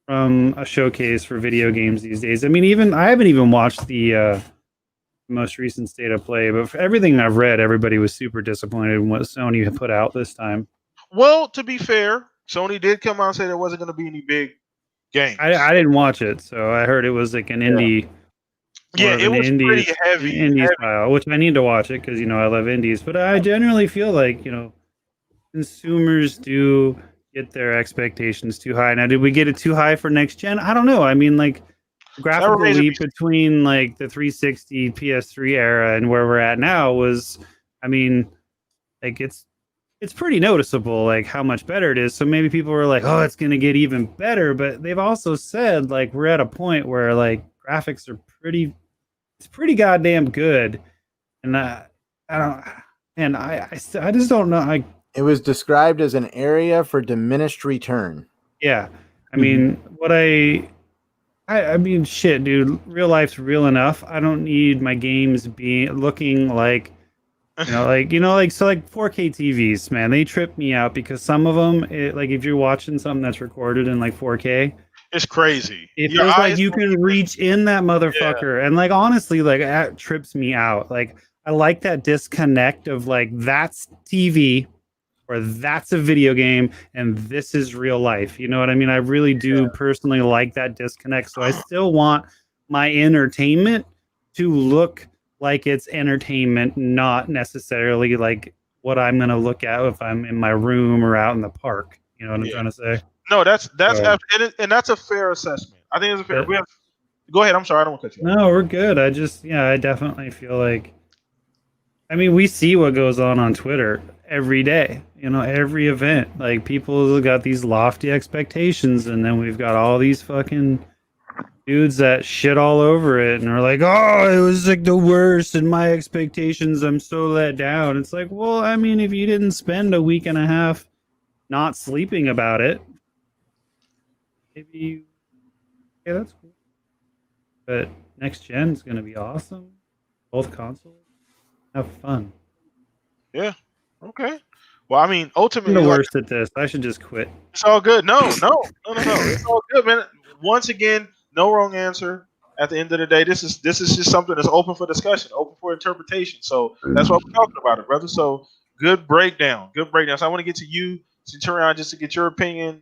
[SPEAKER 4] from a showcase for video games these days. I mean, I haven't even watched the most recent state of play, but for everything I've read, everybody was super disappointed in what Sony had put out this time.
[SPEAKER 1] Well, to be fair, Sony did come out and say there wasn't going to be any big games.
[SPEAKER 4] I didn't watch it, so I heard it was like an indie.
[SPEAKER 1] Yeah, it was pretty heavy.
[SPEAKER 4] Indie style, which I need to watch it because, I love indies. But I generally feel like, consumers do get their expectations too high. Now, did we get it too high for next gen? I don't know. I mean, like, graphical leap between like the 360 PS3 era and where we're at now was, I mean, like it's pretty noticeable like how much better it is. So maybe people were like, oh, it's gonna get even better, but they've also said like we're at a point where like graphics are pretty goddamn good, and I just don't know.
[SPEAKER 2] It was described as an area for diminished return.
[SPEAKER 4] Yeah. I mean, what I mean, shit, dude. Real life's real enough. I don't need my games looking like, so like 4K TVs, man. They trip me out because some of them, like if you're watching something that's recorded in like 4K,
[SPEAKER 1] It's crazy.
[SPEAKER 4] it
[SPEAKER 1] Your
[SPEAKER 4] feels like
[SPEAKER 1] eyes
[SPEAKER 4] you
[SPEAKER 1] won't
[SPEAKER 4] can
[SPEAKER 1] even-
[SPEAKER 4] reach in that motherfucker, and like honestly, like that trips me out. Like I like that disconnect of like that's TV or that's a video game and this is real life. You know what I mean? I really do personally like that disconnect. So I still want my entertainment to look like it's entertainment, not necessarily like what I'm going to look at if I'm in my room or out in the park. You know what I'm trying to say?
[SPEAKER 1] No, that's
[SPEAKER 4] So-
[SPEAKER 1] and that's a fair assessment. I think it's a fair. Go ahead. I'm sorry. I don't want to cut you off.
[SPEAKER 4] No, we're good. I definitely feel like, I mean, we see what goes on Twitter every day, every event. Like people got these lofty expectations, and then we've got all these fucking dudes that shit all over it and are like, oh, it was like the worst and my expectations, I'm so let down. It's like, well, I mean, if you didn't spend a week and a half not sleeping about it, maybe, yeah, that's cool. But next gen's gonna be awesome. Both consoles. Have fun.
[SPEAKER 1] Yeah. Okay. Well, I mean,
[SPEAKER 4] I'm
[SPEAKER 1] ultimately,
[SPEAKER 4] the worst at this. I should just quit.
[SPEAKER 1] it's all good. No. It's all good, man. Once again, no wrong answer. At the end of the day, this is just something that's open for discussion, open for interpretation. So that's why we're talking about it, brother. So good breakdown. So I want to get to you, Centurion, just to get your opinion.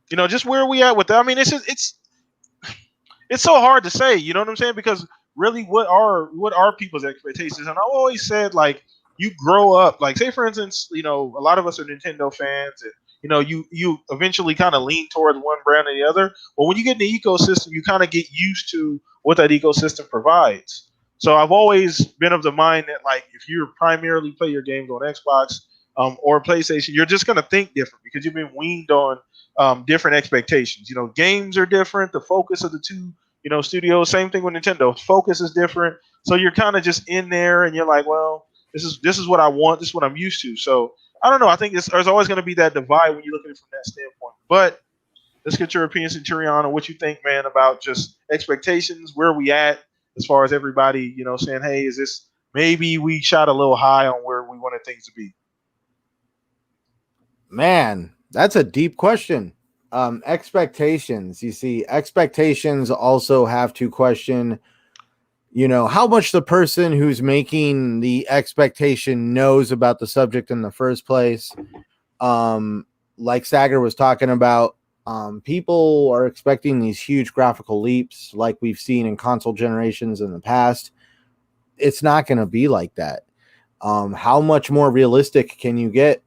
[SPEAKER 1] Just where are we at with that? I mean, it's so hard to say, you know what I'm saying? Because really, what are people's expectations? And I always said, like, you grow up, like, say for instance, a lot of us are Nintendo fans, and you eventually kind of lean towards one brand or the other. But when you get in the ecosystem, you kind of get used to what that ecosystem provides. So I've always been of the mind that, like, if you primarily play your games on Xbox or PlayStation, you're just gonna think different because you've been weaned on different expectations. Games are different. The focus of the two, studios. Same thing with Nintendo. Focus is different. So you're kind of just in there, and you're like, well, this is what I want. This is what I'm used to. So I don't know. I think there's always going to be that divide when you look at it from that standpoint. But let's get your opinion, Centurion, on what you think, man, about just expectations. Where are we at as far as everybody, saying, hey, is this maybe we shot a little high on where we wanted things to be?
[SPEAKER 2] Man, that's a deep question. Expectations. You see, expectations also have to question, how much the person who's making the expectation knows about the subject in the first place. Like Stagger was talking about, people are expecting these huge graphical leaps like we've seen in console generations in the past. It's not going to be like that. How much more realistic can you get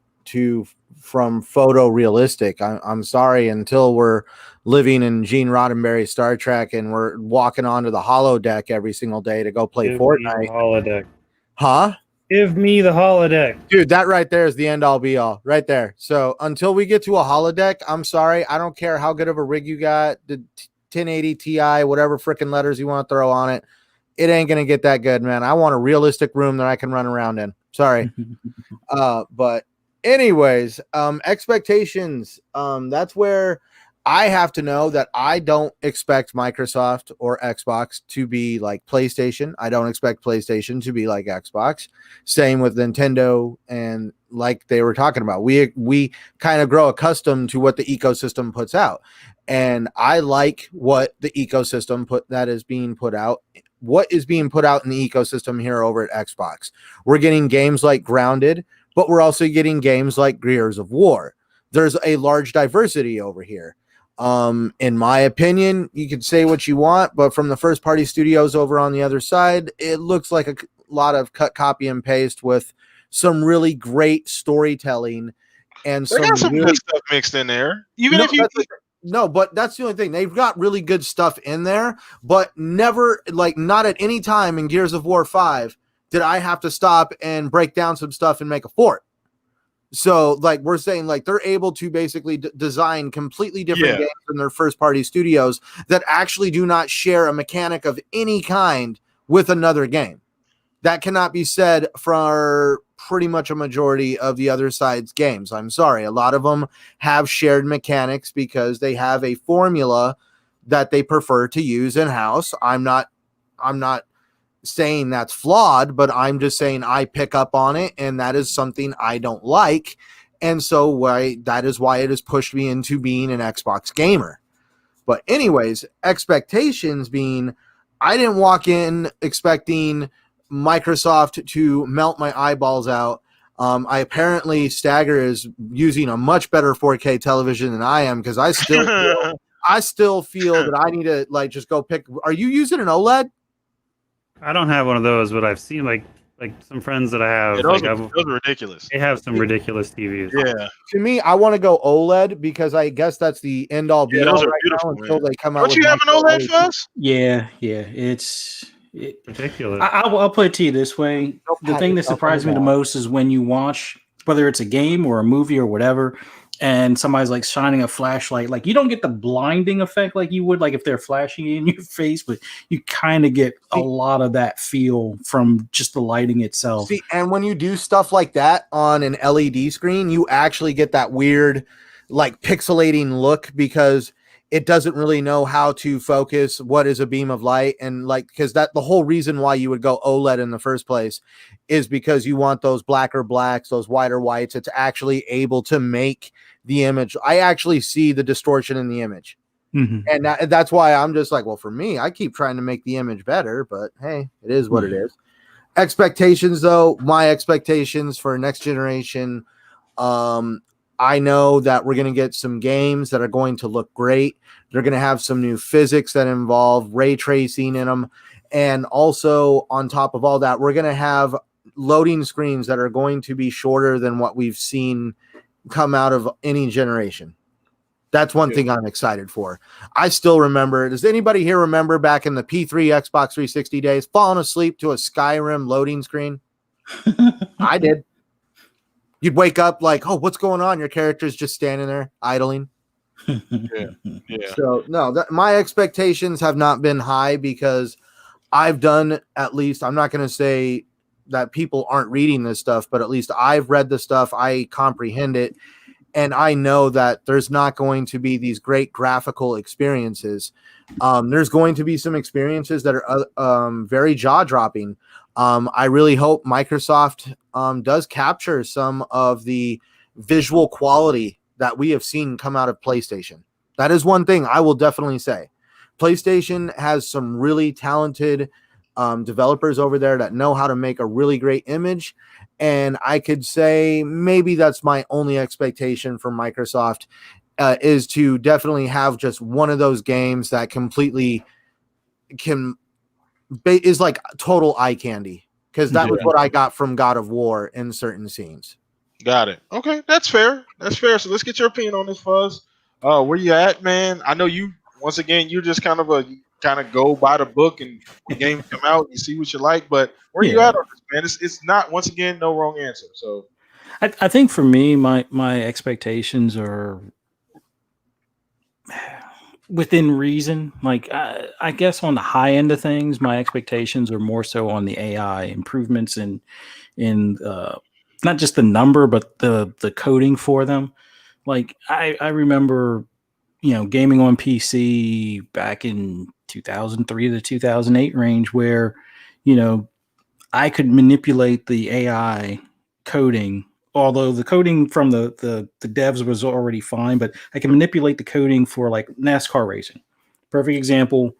[SPEAKER 2] from photorealistic? I'm sorry, until we're living in Gene Roddenberry's Star Trek and we're walking onto the holodeck every single day to go play Fortnite.
[SPEAKER 4] Holodeck.
[SPEAKER 2] Huh?
[SPEAKER 4] Give me the holodeck.
[SPEAKER 2] Dude, that right there is the end all be all right there. So until we get to a holodeck, I'm sorry. I don't care how good of a rig you got, the 1080 Ti, whatever freaking letters you want to throw on it. It ain't going to get that good, man. I want a realistic room that I can run around in. Sorry. But anyways, expectations. That's where I have to know that I don't expect Microsoft or Xbox to be like PlayStation. I don't expect PlayStation to be like Xbox. Same with Nintendo, and like they were talking about, we kind of grow accustomed to what the ecosystem puts out, and I like what the ecosystem is being put out. What is being put out in the ecosystem here over at Xbox? We're getting games like Grounded, but we're also getting games like Gears of War. There's a large diversity over here. In my opinion, you could say what you want, but from the first party studios over on the other side, it looks like a lot of cut, copy, and paste with some really great storytelling and
[SPEAKER 1] They got some good stuff mixed in there.
[SPEAKER 2] But that's the only thing. They've got really good stuff in there, but never, like, not at any time in Gears of War 5 did I have to stop and break down some stuff and make a fort. So, like, we're saying, like, they're able to basically design completely different games in their first-party studios that actually do not share a mechanic of any kind with another game. That cannot be said for pretty much a majority of the other side's games. I'm sorry. A lot of them have shared mechanics because they have a formula that they prefer to use in-house. I'm not saying that's flawed, but I'm just saying I pick up on it, and that is something I don't like. And so that is why it has pushed me into being an Xbox gamer. But anyways, expectations being, I didn't walk in expecting Microsoft to melt my eyeballs out. I apparently Stagger is using a much better 4K television than I am, because I still feel that I need to like just go pick. Are you using an OLED?
[SPEAKER 4] I don't have one of those, but I've seen like some friends that I have.
[SPEAKER 1] Yeah, those are ridiculous.
[SPEAKER 4] They have some ridiculous TVs.
[SPEAKER 1] Yeah.
[SPEAKER 2] To me, I want to go OLED because I guess that's the end all be all
[SPEAKER 1] those are
[SPEAKER 2] right
[SPEAKER 1] beautiful,
[SPEAKER 2] now until they come out.
[SPEAKER 1] Don't you have an OLED, Fuzz?
[SPEAKER 3] Yeah. It's
[SPEAKER 4] ridiculous.
[SPEAKER 3] I'll put it to you this way. The thing that surprised me the most is when you watch, whether it's a game or a movie or whatever, and somebody's like shining a flashlight, like you don't get the blinding effect like you would like if they're flashing in your face, but you kind of get a lot of that feel from just the lighting itself.
[SPEAKER 2] See, and when you do stuff like that on an LED screen, you actually get that weird like pixelating look, because it doesn't really know how to focus what is a beam of light. And like, because that the whole reason why you would go OLED in the first place is because you want those blacker blacks, those whiter whites. It's actually able to make the image. I actually see the distortion in the image.
[SPEAKER 3] Mm-hmm.
[SPEAKER 2] And that's why I'm just like, well, for me, I keep trying to make the image better, but hey, it is what it is. Expectations, though, my expectations for next generation, I know that we're going to get some games that are going to look great. They're going to have some new physics that involve ray tracing in them. And also, on top of all that, we're going to have loading screens that are going to be shorter than what we've seen come out of any generation. That's one thing I'm excited for. I still remember, does anybody here remember back in the P3 Xbox 360 days, falling asleep to a Skyrim loading screen? I did. You'd wake up like, oh, what's going on? Your character's just standing there idling.
[SPEAKER 1] Yeah.
[SPEAKER 2] So no, my expectations have not been high, because I've done, at least, I'm not going to say that people aren't reading this stuff, but at least I've read the stuff. I comprehend it. And I know that there's not going to be these great graphical experiences. There's going to be some experiences that are very jaw-dropping. I really hope Microsoft does capture some of the visual quality that we have seen come out of PlayStation. That is one thing I will definitely say. PlayStation has some really talented developers over there that know how to make a really great image. And I could say maybe that's my only expectation from Microsoft, is to definitely have just one of those games that completely is like total eye candy, because that was what I got from God of War in certain scenes.
[SPEAKER 1] Got it. Okay, that's fair. That's fair. So let's get your opinion on this, Fuzz. Where you at, man? I know you. Once again, you're just kind of go by the book, and when games come out, you see what you like. But where you at on this, man? It's not, once again, no wrong answer. So
[SPEAKER 3] I think for me, my expectations are within reason. Like I guess on the high end of things, my expectations are more so on the AI improvements in not just the number, but the coding for them. Like I remember, gaming on PC back in 2003 to 2008 range, where, I could manipulate the AI coding, although the coding from the devs was already fine, but I can manipulate the coding for like NASCAR racing. Perfect example,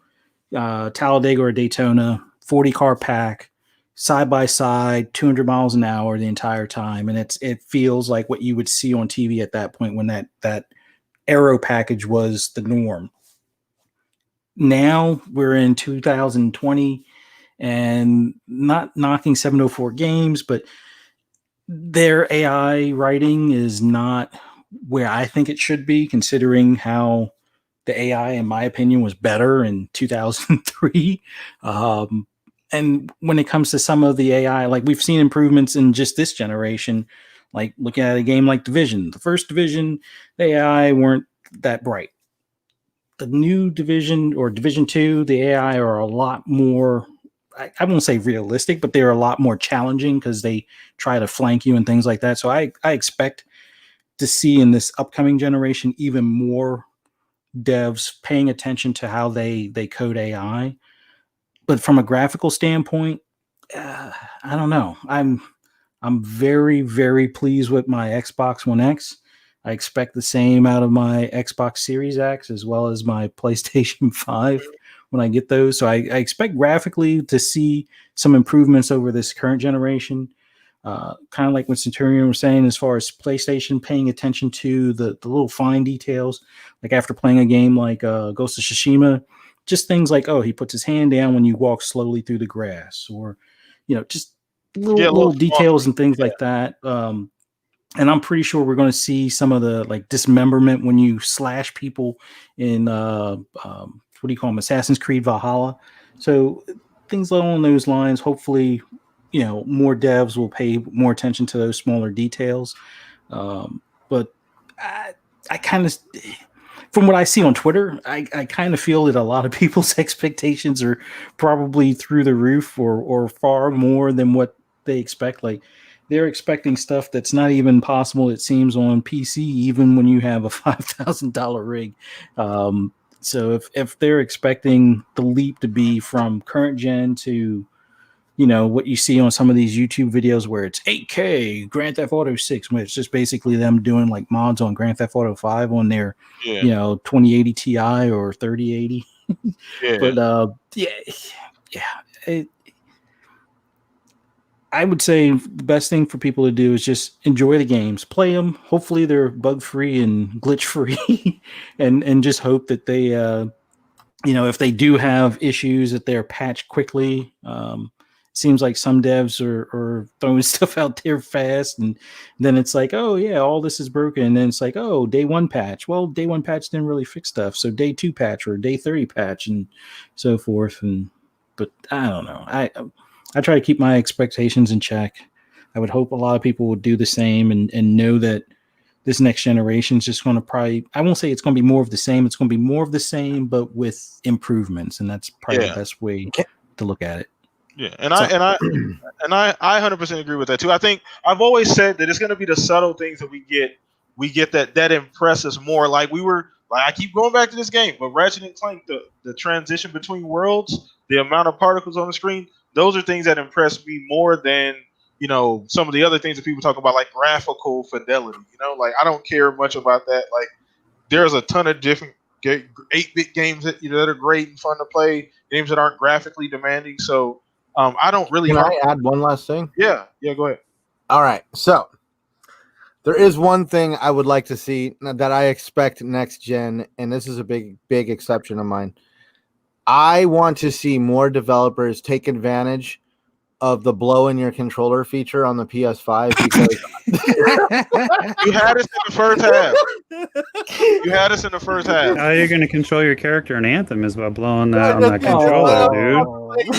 [SPEAKER 3] Talladega or Daytona, 40 car pack, side by side, 200 miles an hour the entire time. And it feels like what you would see on TV at that point, when that aero package was the norm. Now we're in 2020, and not knocking 704 games, but their AI writing is not where I think it should be, considering how the AI, in my opinion, was better in 2003. And when it comes to some of the AI, like we've seen improvements in just this generation, like looking at a game like Division. The first Division, the AI weren't that bright. The new Division or Division 2, the AI are a lot more I won't say realistic, but they're a lot more challenging because they try to flank you and things like that. So I expect to see in this upcoming generation even more devs paying attention to how they code AI. But from a graphical standpoint, I don't know. I'm very, very pleased with my Xbox One X. I expect the same out of my Xbox Series X as well as my PlayStation 5 when I get those. So I expect graphically to see some improvements over this current generation. Kind of like what Centurion was saying, as far as PlayStation paying attention to the little fine details, like after playing a game like Ghost of Tsushima, just things like, oh, he puts his hand down when you walk slowly through the grass, or just little details and things like that. And I'm pretty sure we're going to see some of the like dismemberment when you slash people in what do you call them, Assassin's Creed Valhalla. So things along those lines. Hopefully, more devs will pay more attention to those smaller details. But I kind of, from what I see on Twitter, I kind of feel that a lot of people's expectations are probably through the roof, or far more than what they expect. Like, they're expecting stuff that's not even possible, it seems, on PC, even when you have a $5,000 rig. So if they're expecting the leap to be from current gen to what you see on some of these YouTube videos where it's 8K Grand Theft Auto 6, where it's just basically them doing like mods on Grand Theft Auto 5 on their 2080 Ti or 3080. But I would say the best thing for people to do is just enjoy the games, play them. Hopefully they're bug free and glitch free, and just hope that they if they do have issues, that they're patched quickly. Seems like some devs are throwing stuff out there fast, and then it's like, oh yeah, all this is broken, and then it's like, oh, day 1 patch. Well, day 1 patch didn't really fix stuff, so day 2 patch or day 30 patch and so forth. But I don't know. I try to keep my expectations in check. I would hope a lot of people would do the same and know that this next generation is just going to probably, I won't say it's going to be more of the same. It's going to be more of the same, but with improvements. And that's probably the best way to look at it.
[SPEAKER 1] Yeah. And I 100% agree with that too. I think I've always said that it's going to be the subtle things that we get that impress us more. Like I keep going back to this game, but Ratchet and Clank, the transition between worlds, the amount of particles on the screen, those are things that impress me more than, some of the other things that people talk about, like graphical fidelity. Like, I don't care much about that. Like, there's a ton of different 8-bit games that are great and fun to play, games that aren't graphically demanding. So I don't really.
[SPEAKER 2] Can I add one last thing?
[SPEAKER 1] Yeah, go ahead.
[SPEAKER 2] All right, so there is one thing I would like to see that I expect next gen, and this is a big exception of mine. I want to see more developers take advantage of the blow in your controller feature on the PS5, because
[SPEAKER 1] you had us in the first half.
[SPEAKER 4] How are you going to control your character in Anthem is by blowing that on that controller, dude.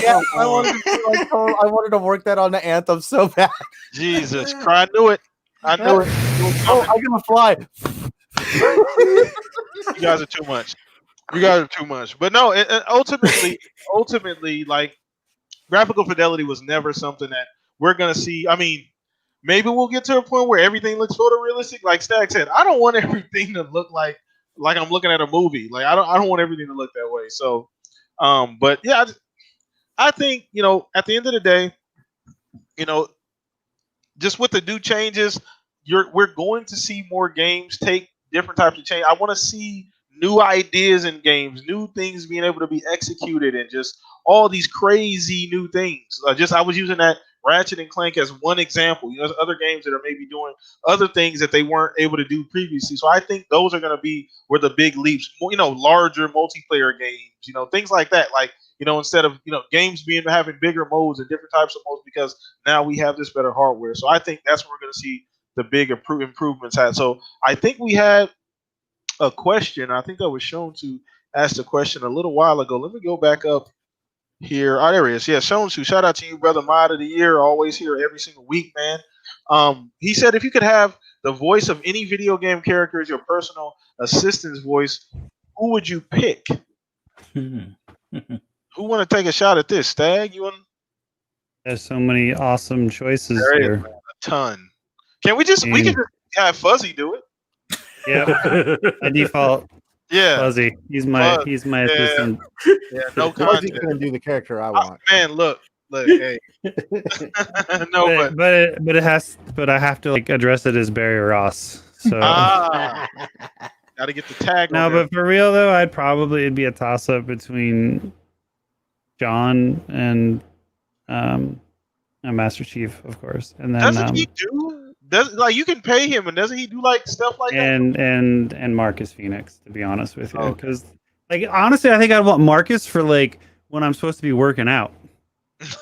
[SPEAKER 2] Yeah, I wanted to work that on the Anthem so bad.
[SPEAKER 1] Jesus Christ, I knew it. I'm
[SPEAKER 2] gonna fly.
[SPEAKER 1] You guys are too much. But no, ultimately, like, graphical fidelity was never something that we're gonna see. I mean, maybe we'll get to a point where everything looks photorealistic. Like Stag said, I don't want everything to look like I'm looking at a movie. Like, I don't want everything to look that way. So, but yeah, I think at the end of the day, just with the new changes, we're going to see more games take different types of change. I want to see new ideas in games, new things being able to be executed, and just all these crazy new things. I was using that Ratchet and Clank as one example. There's other games that are maybe doing other things that they weren't able to do previously. So I think those are going to be where the big leaps, larger multiplayer games, things like that. Like, instead of, games having bigger modes and different types of modes, because now we have this better hardware. So I think that's where we're going to see the big improvements at. So I think we had a question. I think I was shown to ask the question a little while ago. Let me go back up here. Oh, there he is. Yeah, Shonsu, shout out to you, brother. Mod of the year, always here every single week, man. He said, if you could have the voice of any video game character as your personal assistant's voice, who would you pick? Who want to take a shot at this? Stag, you want?
[SPEAKER 4] There's so many awesome choices
[SPEAKER 1] There is,
[SPEAKER 4] here.
[SPEAKER 1] man, a ton. Can we just? We can just have Fuzzy do it.
[SPEAKER 4] Yep. By default,
[SPEAKER 1] Yeah.
[SPEAKER 4] Fuzzy. He's my
[SPEAKER 1] Fuzz.
[SPEAKER 4] assistant.
[SPEAKER 1] Yeah. No
[SPEAKER 2] Fuzzy's
[SPEAKER 1] contest.
[SPEAKER 2] gonna do the character I want.
[SPEAKER 1] Man, look. Hey. No,
[SPEAKER 4] but it has. But I have to like address it as Barry Ross. So.
[SPEAKER 1] got to get the tag.
[SPEAKER 4] No,
[SPEAKER 1] on there.
[SPEAKER 4] but for real though, it'd be a toss up between John and Master Chief, of course, and then
[SPEAKER 1] Doesn't he do? Like you can pay him, and doesn't he do like stuff like that?
[SPEAKER 4] and Marcus Phoenix, to be honest with you,
[SPEAKER 1] Oh.
[SPEAKER 4] because like honestly, I think I'd want Marcus for like when I'm supposed to be working out.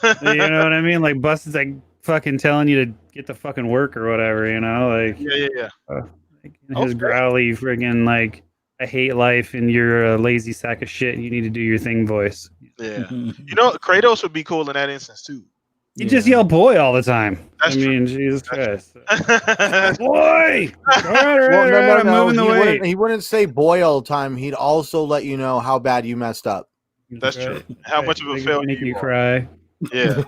[SPEAKER 4] You know what I mean? Like Bus's like fucking telling you to get the fucking work or whatever. You know, like
[SPEAKER 1] Yeah.
[SPEAKER 4] like his growly friggin' like I hate life and you're a lazy sack of shit and you need to do your thing voice.
[SPEAKER 1] Yeah. You know, Kratos would be cool in that instance too.
[SPEAKER 4] You just yell boy all the time.
[SPEAKER 1] That's
[SPEAKER 4] I
[SPEAKER 1] true.
[SPEAKER 4] mean, Jesus Christ.
[SPEAKER 1] That's
[SPEAKER 4] Boy! All right,
[SPEAKER 2] Well,
[SPEAKER 4] I'm moving the weight.
[SPEAKER 2] He wouldn't say boy all the time. He'd also let you know how bad you messed up.
[SPEAKER 1] true. How much of a failure
[SPEAKER 4] make you
[SPEAKER 1] you are.
[SPEAKER 4] cry.
[SPEAKER 1] Yeah. How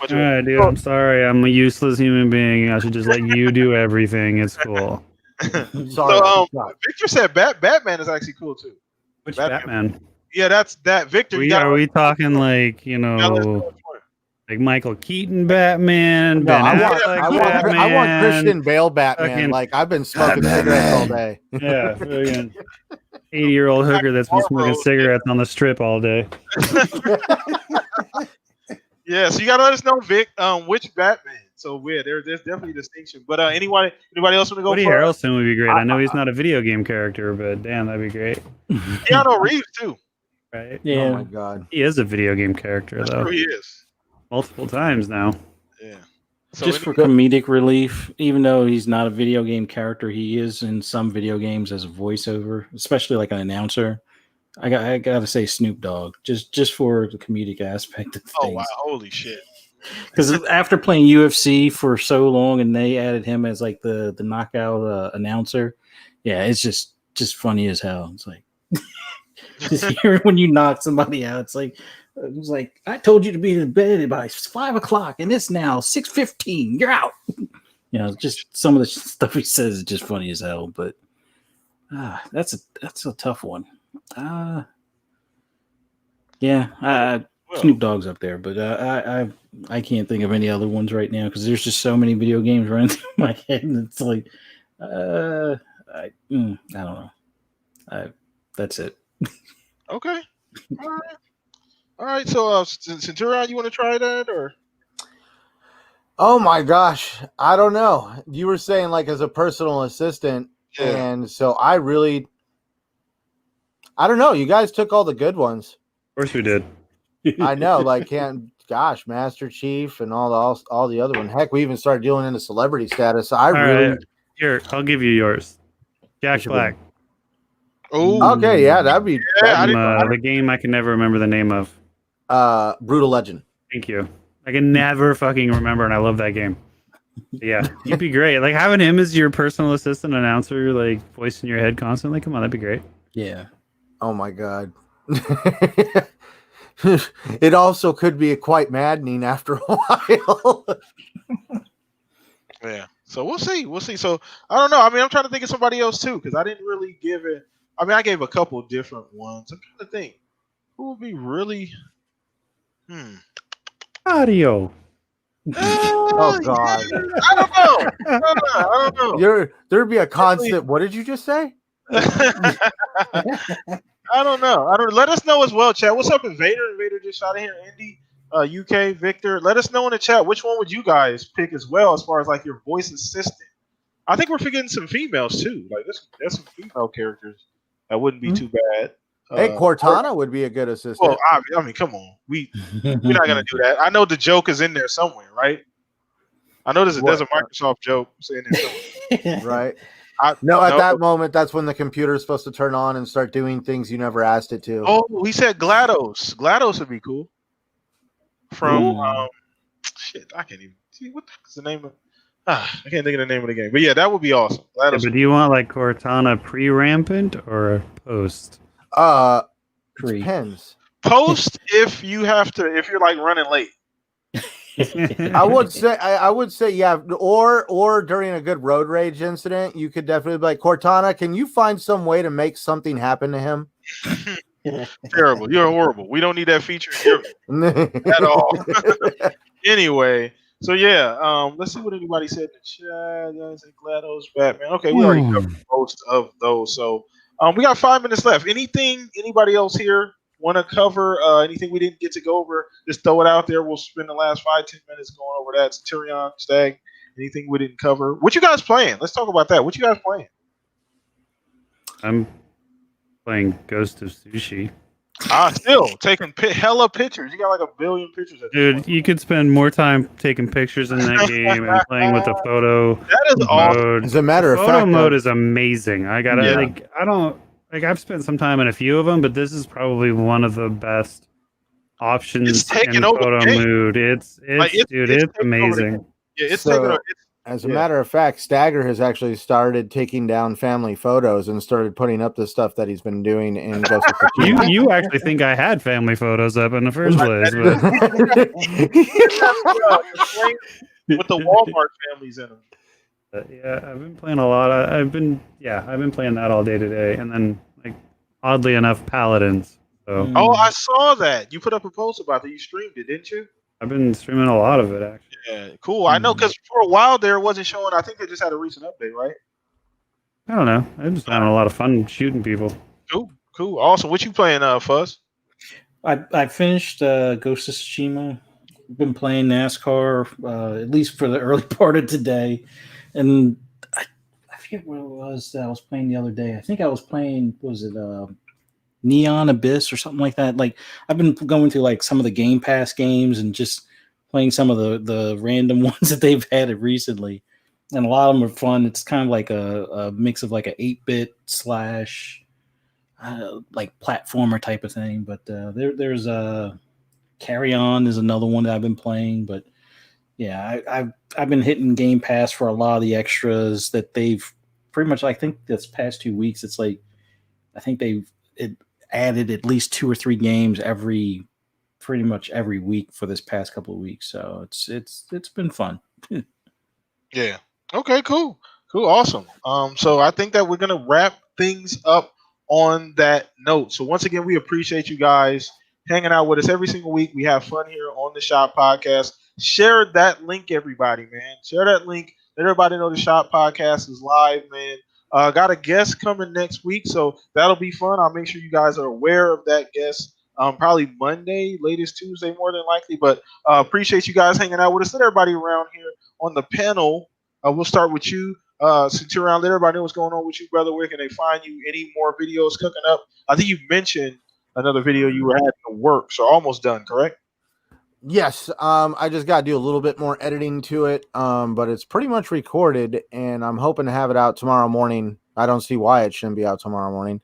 [SPEAKER 1] much
[SPEAKER 4] All
[SPEAKER 1] of a
[SPEAKER 4] right, dude, I'm sorry. I'm a useless human being. I should just let you do everything. It's cool.
[SPEAKER 2] Sorry.
[SPEAKER 1] So Victor said Batman is actually cool too.
[SPEAKER 4] Which
[SPEAKER 1] Batman.
[SPEAKER 4] Batman?
[SPEAKER 1] Yeah, that's that Victor.
[SPEAKER 4] Are we talking like, you know, like Michael Keaton Batman?
[SPEAKER 2] No, I
[SPEAKER 4] Affleck
[SPEAKER 2] want Christian Bale Batman.
[SPEAKER 4] Fucking
[SPEAKER 2] Like I've been smoking cigarettes all day.
[SPEAKER 4] Yeah, 80-year-old hooker that's been smoking cigarettes on the strip all day.
[SPEAKER 1] Yeah, so you gotta let us know, Vic, which Batman. So weird. There's definitely a distinction. But anybody else want to go?
[SPEAKER 4] Woody
[SPEAKER 1] for
[SPEAKER 4] Harrelson would be great. I know he's not a video game character, but damn, that'd be great.
[SPEAKER 1] Keanu Reeves too.
[SPEAKER 4] Right?
[SPEAKER 3] Yeah.
[SPEAKER 2] Oh my god.
[SPEAKER 4] He is a video game character
[SPEAKER 1] That's
[SPEAKER 4] though.
[SPEAKER 1] true, he is.
[SPEAKER 4] Multiple times now.
[SPEAKER 1] Yeah. So
[SPEAKER 3] Just for comedic relief, even though he's not a video game character, he is in some video games as a voiceover, especially like an announcer. I gotta say Snoop Dogg, just for the comedic aspect of things.
[SPEAKER 1] Oh wow, holy shit.
[SPEAKER 3] Because after playing UFC for so long, and they added him as like the knockout announcer, yeah, it's just funny as hell. It's like just hearing when you knock somebody out. It's like I told you to be in bed by 5 o'clock, and it's now 6:15. You're out. You know, just some of the stuff he says is just funny as hell. But that's a tough one. Snoop Dogg's up there, but I can't think of any other ones right now because there's just so many video games running through my head, and it's like, I don't know. That's it.
[SPEAKER 1] Okay. All right. So Centurion, you want to try that or?
[SPEAKER 2] Oh my gosh, I don't know. You were saying like as a personal assistant, and so I don't know. You guys took all the good ones.
[SPEAKER 4] Of course we did.
[SPEAKER 2] I know, like Master Chief and all the other one. Heck, we even started dealing into celebrity status.
[SPEAKER 4] Right. Here, I'll give you yours. Jack Black.
[SPEAKER 1] Oh,
[SPEAKER 2] okay, yeah, that'd be
[SPEAKER 4] the game I can never remember the name of.
[SPEAKER 2] Brutal Legend.
[SPEAKER 4] Thank you. I can never fucking remember, and I love that game. Yeah, you'd be great. Like having him as your personal assistant announcer, like voice in your head constantly. Come on, that'd be great.
[SPEAKER 3] Yeah.
[SPEAKER 2] Oh my god. It also could be quite maddening after a while.
[SPEAKER 1] Yeah. So we'll see. So I don't know. I mean, I'm trying to think of somebody else too because I didn't really give it. I mean, I gave a couple different ones. I'm trying to think who would be really.
[SPEAKER 4] Audio.
[SPEAKER 2] Oh god.
[SPEAKER 1] I don't know.
[SPEAKER 2] There'd be a constant. What did you just say?
[SPEAKER 1] I don't know. Let us know as well, chat. What's up, Invader? Invader just shot in here. Andy, UK, Victor. Let us know in the chat which one would you guys pick as well as far as like your voice assistant. I think we're forgetting some females too. Like there's some female characters that wouldn't be too bad.
[SPEAKER 2] Hey, Cortana would be a good assistant.
[SPEAKER 1] Well, I mean, come on. We're not gonna do that. I know the joke is in there somewhere, right? I know there's a Microsoft joke in there somewhere.
[SPEAKER 2] Right. At that moment, that's when the computer is supposed to turn on and start doing things you never asked it to.
[SPEAKER 1] Oh, we said GLaDOS. GLaDOS would be cool. From shit, I can't even see what is the name of. I can't think of the name of the game, but yeah, that would be awesome.
[SPEAKER 4] Yeah, but do you want like Cortana pre-rampant or post?
[SPEAKER 2] Depends.
[SPEAKER 1] Post if you have to, if you're like running late.
[SPEAKER 2] I would say yeah, or during a good road rage incident, you could definitely be like, Cortana, can you find some way to make something happen to him?
[SPEAKER 1] Terrible. You're horrible. We don't need that feature in your at all. Anyway, so yeah, let's see what anybody said in the chat. Guys, GLaDOS, Batman. Okay, we already covered most of those. So we got 5 minutes left. Anything anybody else here want to cover? Anything we didn't get to go over? Just throw it out there. We'll spend the last 5-10 minutes going over that. Tyrion, Stag. Anything we didn't cover? What you guys playing? Let's talk about that. What you guys playing?
[SPEAKER 4] I'm playing Ghost of Sushi.
[SPEAKER 1] Still taking hella pictures. You got like 1 billion pictures.
[SPEAKER 4] Dude, you could spend more time taking pictures in that game and playing with the photo
[SPEAKER 1] That is awesome.
[SPEAKER 4] mode.
[SPEAKER 2] As a matter of
[SPEAKER 4] Photo
[SPEAKER 2] fact,
[SPEAKER 4] mode is amazing. I gotta
[SPEAKER 1] Yeah.
[SPEAKER 4] I've spent some time in a few of them, but this is probably one of the best options
[SPEAKER 1] It's taking
[SPEAKER 4] in
[SPEAKER 1] over
[SPEAKER 4] photo
[SPEAKER 1] the game.
[SPEAKER 4] mood. It's
[SPEAKER 1] taking over the
[SPEAKER 4] amazing.
[SPEAKER 1] game. Yeah, it's
[SPEAKER 2] So-
[SPEAKER 1] taking over.
[SPEAKER 2] as a matter of fact, Stagger has actually started taking down family photos and started putting up the stuff that he's been doing in Ghost of Tsushima.
[SPEAKER 4] You actually think I had family photos up in the first place, but
[SPEAKER 1] With the Walmart families in them.
[SPEAKER 4] yeah, I've been playing a lot. I've been playing that all day today, and then like oddly enough, Paladins. So
[SPEAKER 1] Oh, I saw that. You put up a post about that. You streamed it, didn't you?
[SPEAKER 4] I've been streaming a lot of it actually.
[SPEAKER 1] Yeah, cool. I know because for a while there, it wasn't showing. I think they just had a recent update, right?
[SPEAKER 4] I don't know. I'm just having a lot of fun shooting people.
[SPEAKER 1] Cool. Awesome. What you playing, Fuzz?
[SPEAKER 3] I finished Ghost of Tsushima. Been playing NASCAR at least for the early part of today, and I forget what it was that I was playing the other day. I think I was playing. Was it Neon Abyss or something like that? Like I've been going through like some of the Game Pass games and just playing some of the random ones that they've added recently, and a lot of them are fun. It's kind of like a mix of like a 8-bit slash like platformer type of thing. But there's Carry On is another one that I've been playing. But yeah, I've been hitting Game Pass for a lot of the extras that they've pretty much. I think this past 2 weeks, it's like I think they've added at least 2 or 3 games pretty much every week for this past couple of weeks. So it's been fun.
[SPEAKER 1] Yeah. Okay. Cool. Awesome. So I think that we're gonna wrap things up on that note. So once again, we appreciate you guys hanging out with us every single week. We have fun here on the Shop Podcast. Share that link, everybody, man. Share that link. Let everybody know the Shop Podcast is live, man. Got a guest coming next week, so that'll be fun. I'll make sure you guys are aware of that guest. Probably Monday, latest Tuesday, more than likely. But appreciate you guys hanging out with us. Let everybody around here on the panel. We'll start with you. Centurion, let everybody know what's going on with you, brother. Where can they find you? Any more videos cooking up? I think you mentioned another video you were having to work, so almost done, correct?
[SPEAKER 2] Yes, I just got to do a little bit more editing to it, but it's pretty much recorded, and I'm hoping to have it out tomorrow morning. I don't see why it shouldn't be out tomorrow morning.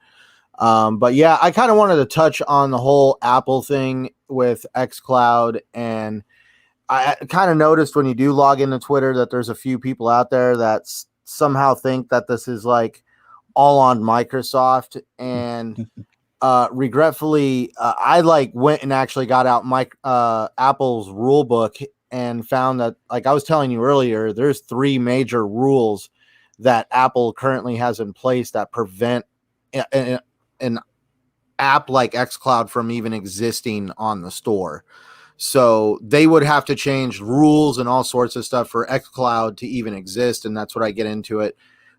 [SPEAKER 2] But yeah, I kind of wanted to touch on the whole Apple thing with xCloud, and I kind of noticed when you do log into Twitter that there's a few people out there that somehow think that this is like all on Microsoft, and regretfully, I like went and actually got out Apple's rule book and found that, like I was telling you earlier, there's 3 major rules that Apple currently has in place that prevent an app like xCloud from even existing on the store. So they would have to change rules and all sorts of stuff for xCloud to even exist, and that's what I get into it.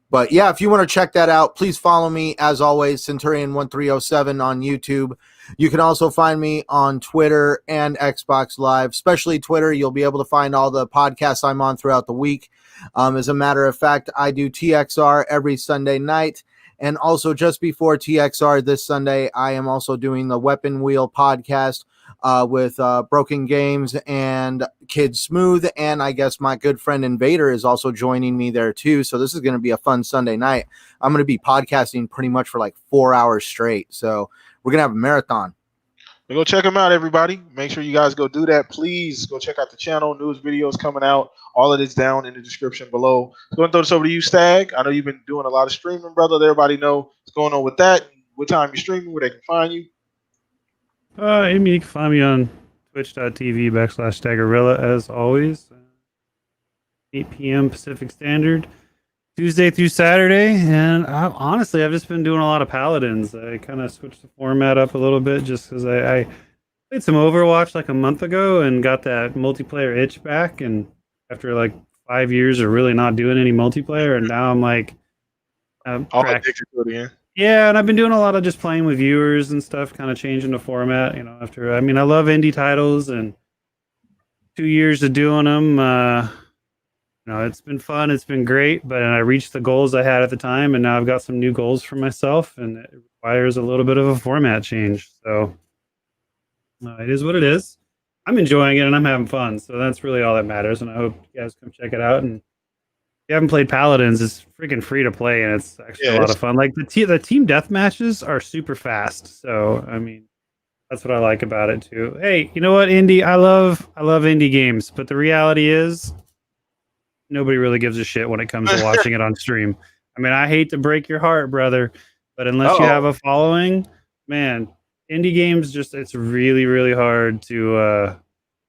[SPEAKER 2] But yeah, if you want to check that out, please follow me, as always, Centurion1307 on YouTube. You can also find me on Twitter and Xbox Live, especially Twitter. You'll be able to find all the podcasts I'm on throughout the week. As a matter of fact, I do TXR every Sunday night. And also just before TXR this Sunday, I am also doing the Weapon Wheel podcast with Broken Games and Kid Smooth, and I guess my good friend Invader is also joining me there too. So this is going to be a fun Sunday night. I'm going to be podcasting pretty much for like 4 hours straight. So we're going to have a marathon.
[SPEAKER 1] Go check them out, everybody. Make sure you guys go do that. Please go check out the channel. News videos coming out. All of it's down in the description below. So I'm going to throw this over to you, Stag. I know you've been doing a lot of streaming, brother. Let everybody know what's going on with that. What time you're streaming, where they can find you.
[SPEAKER 4] Amy, you can find me on twitch.tv/Staggerilla as always. 8 p.m. Pacific Standard, Tuesday through Saturday. And honestly, I've just been doing a lot of Paladins. I kind of switched the format up a little bit just because I played some Overwatch like a month ago and got that multiplayer itch back. And after like 5 years of really not doing any multiplayer, and now I'm like,
[SPEAKER 1] All addicted to it again.
[SPEAKER 4] yeah, and I've been doing a lot of just playing with viewers and stuff, kind of changing the format. I love indie titles, and 2 years of doing them. It's been fun. It's been great, but I reached the goals I had at the time, and now I've got some new goals for myself, and it requires a little bit of a format change. So it is what it is. I'm enjoying it, and I'm having fun. So that's really all that matters. And I hope you guys come check it out. And if you haven't played Paladins, it's freaking free to play, and it's actually a lot of fun. Like the team death matches are super fast. So that's what I like about it too. Hey, you know what, indie? I love indie games, but the reality is, nobody really gives a shit when it comes to watching it on stream. I hate to break your heart, brother, but unless you have a following, man, indie games it's really, really hard to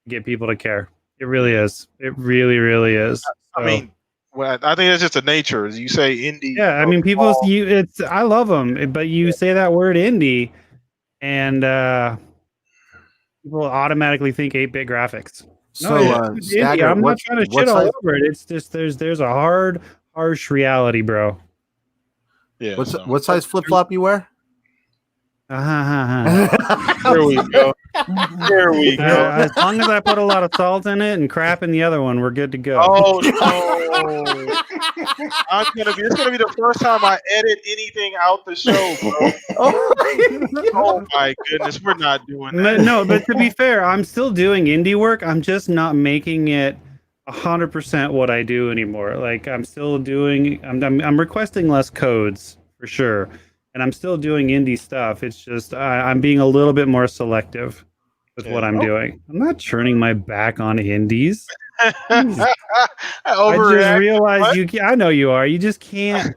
[SPEAKER 4] get people to care. It really is. It really, really is. So,
[SPEAKER 1] well, I think it's just the nature. As you say, indie.
[SPEAKER 4] Yeah, I love them, but you say that word indie, and people automatically think 8-bit graphics.
[SPEAKER 2] So,
[SPEAKER 4] Stagger, I'm not trying to shit all over it. It's just there's a harsh reality, bro.
[SPEAKER 1] Yeah.
[SPEAKER 2] What size flip flop you wear?
[SPEAKER 1] There we go. There we go.
[SPEAKER 4] As long as I put a lot of salt in it and crap in the other one, we're good to go.
[SPEAKER 1] Oh no! It's gonna be the first time I edit anything out the show, bro. Oh my goodness, we're not doing that.
[SPEAKER 4] No, but to be fair, I'm still doing indie work. I'm just not making it 100% what I do anymore. Like I'm still doing. I'm requesting less codes for sure. And I'm still doing indie stuff. It's just I'm being a little bit more selective with what I'm doing. I'm not turning my back on indies. I just realized I know you are. You just can't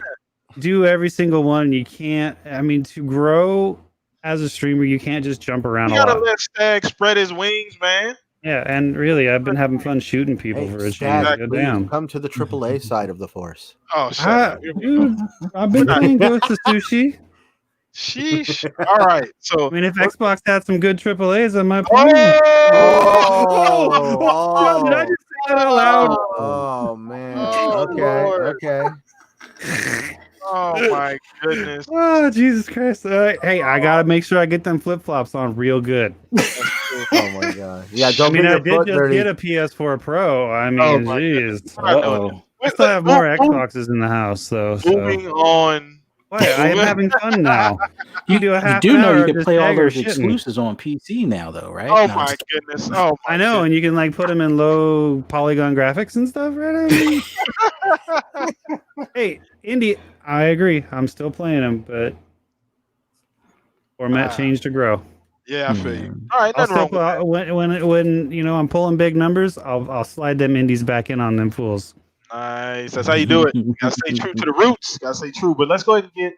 [SPEAKER 4] do every single one. You can't. To grow as a streamer, you can't just jump around a lot.
[SPEAKER 1] You gotta let Stag spread his wings, man.
[SPEAKER 4] Yeah, and really, I've been having fun shooting people for a change. Goddamn.
[SPEAKER 2] Come to the AAA side of the force.
[SPEAKER 1] Oh, shut up.
[SPEAKER 4] Dude, I've been playing Ghost of Sushi.
[SPEAKER 1] Sheesh. All right. So
[SPEAKER 4] if Xbox had some good AAAs, I might play. Did I just say that out loud?
[SPEAKER 2] Oh man. Okay.
[SPEAKER 1] Oh my goodness.
[SPEAKER 4] Oh Jesus Christ. Hey, I gotta make sure I get them flip flops on real good.
[SPEAKER 2] Oh my god. Yeah,
[SPEAKER 4] I did just get a PS4 Pro. Jeez. I still have more Xboxes in the house, though.
[SPEAKER 1] Moving on.
[SPEAKER 4] Why? I am having fun now. You do
[SPEAKER 3] know you can play all those exclusives on PC now, though, right?
[SPEAKER 1] Oh my goodness! Oh,
[SPEAKER 4] I know, and you can put them in low polygon graphics and stuff, right? Hey, indie, I agree. I'm still playing them, but format changed to grow.
[SPEAKER 1] Yeah, I feel you. All right, nothing wrong with that.
[SPEAKER 4] When I'm pulling big numbers, I'll slide them indies back in on them fools.
[SPEAKER 1] Nice. That's how you do it. You gotta stay true to the roots. Gotta stay true. But let's go ahead and get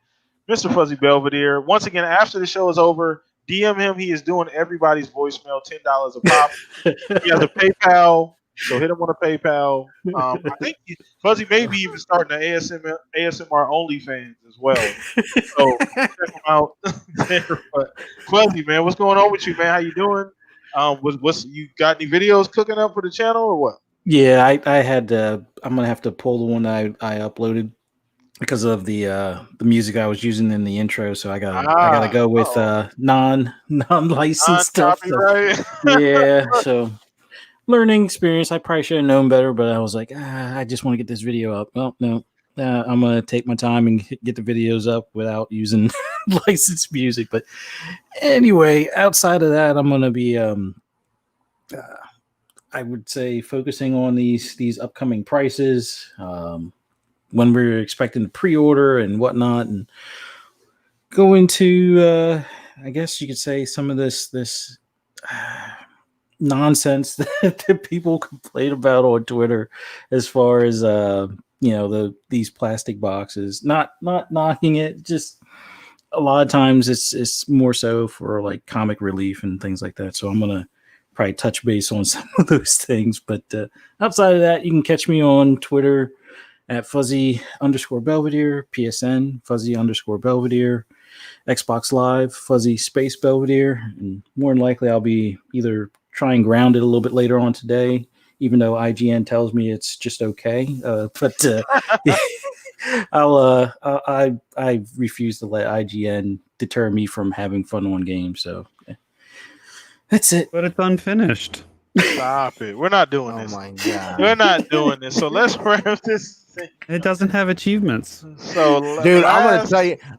[SPEAKER 1] Mr. Fuzzy Belvedere. Once again, after the show is over, DM him. He is doing everybody's voicemail, $10 a pop. He has a PayPal, so hit him on a PayPal. I think Fuzzy may be even starting an ASMR OnlyFans as well. So check him out there. But Fuzzy, man, what's going on with you, man? How you doing? You got any videos cooking up for the channel or what?
[SPEAKER 3] Yeah, I had. I'm gonna have to pull the one I uploaded because of the music I was using in the intro. So I gotta go with non-licensed stuff. So, yeah, so learning experience. I probably should have known better, but I was like, I just want to get this video up. Well, no, I'm gonna take my time and get the videos up without using licensed music. But anyway, outside of that, I'm gonna be I would say focusing on these upcoming prices, when we're expecting to pre-order and whatnot, and go into I guess you could say some of this nonsense that people complain about on Twitter, as far as these plastic boxes. Not knocking it, just a lot of times it's more so for like comic relief and things like that. So I'm gonna probably touch base on some of those things. But outside of that, you can catch me on Twitter at fuzzy_Belvedere, PSN fuzzy_Belvedere, Xbox Live Fuzzy Space Belvedere, and more than likely I'll be either trying ground it a little bit later on today, even though IGN tells me it's just okay. But I refuse to let IGN deter me from having fun on games. So that's it.
[SPEAKER 4] But it's unfinished.
[SPEAKER 1] Stop it. We're not doing
[SPEAKER 2] Oh
[SPEAKER 1] this.
[SPEAKER 2] my god.
[SPEAKER 1] We're not doing this. So let's wrap this thing.
[SPEAKER 4] It doesn't have achievements.
[SPEAKER 1] So,
[SPEAKER 2] Dude, I'm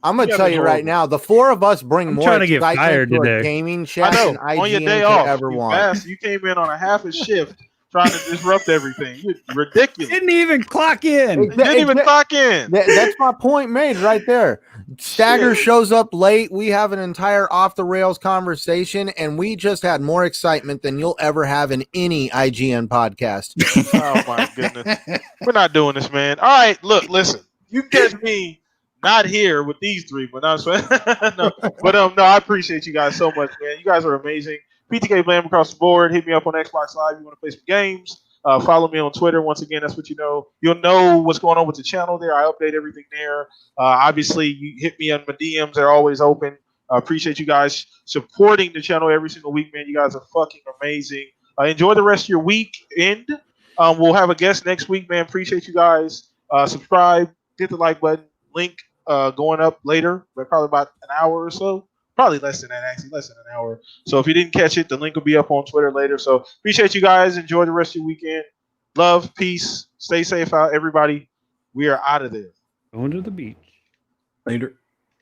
[SPEAKER 2] gonna tell you right now, the four of us bring
[SPEAKER 4] I'm
[SPEAKER 2] more
[SPEAKER 4] trying to get
[SPEAKER 2] excitement
[SPEAKER 4] fired
[SPEAKER 2] to a
[SPEAKER 4] today.
[SPEAKER 2] gaming
[SPEAKER 1] I
[SPEAKER 2] chat
[SPEAKER 1] know.
[SPEAKER 2] than
[SPEAKER 1] On your
[SPEAKER 2] IGN
[SPEAKER 1] day
[SPEAKER 2] could
[SPEAKER 1] off,
[SPEAKER 2] ever
[SPEAKER 1] you
[SPEAKER 2] want.
[SPEAKER 1] bastard. You came in on a half a shift trying to disrupt everything. You're ridiculous.
[SPEAKER 4] Didn't even clock in.
[SPEAKER 1] You didn't even clock in.
[SPEAKER 2] That's my point made right there. Stagger shows up late. We have an entire off the rails conversation, and we just had more excitement than you'll ever have in any IGN podcast.
[SPEAKER 1] Oh my goodness. We're not doing this, man. All right, look, listen. You catch me not here with these three, but no, I appreciate you guys so much, man. You guys are amazing. PTK Blam across the board. Hit me up on Xbox Live. You want to play some games? Follow me on Twitter. Once again, that's what you know. You'll know what's going on with the channel there. I update everything there. Obviously, you hit me on my DMs. They're always open. Appreciate you guys supporting the channel every single week, man. You guys are fucking amazing. Enjoy the rest of your weekend. We'll have a guest next week, man. Appreciate you guys. Subscribe, hit the like button. Link going up later, but probably about an hour or so. Probably less than that, actually, less than an hour. So if you didn't catch it, the link will be up on Twitter later. So appreciate you guys. Enjoy the rest of your weekend. Love, peace. Stay safe out, everybody. We are out of there.
[SPEAKER 4] Going to the beach.
[SPEAKER 3] Later.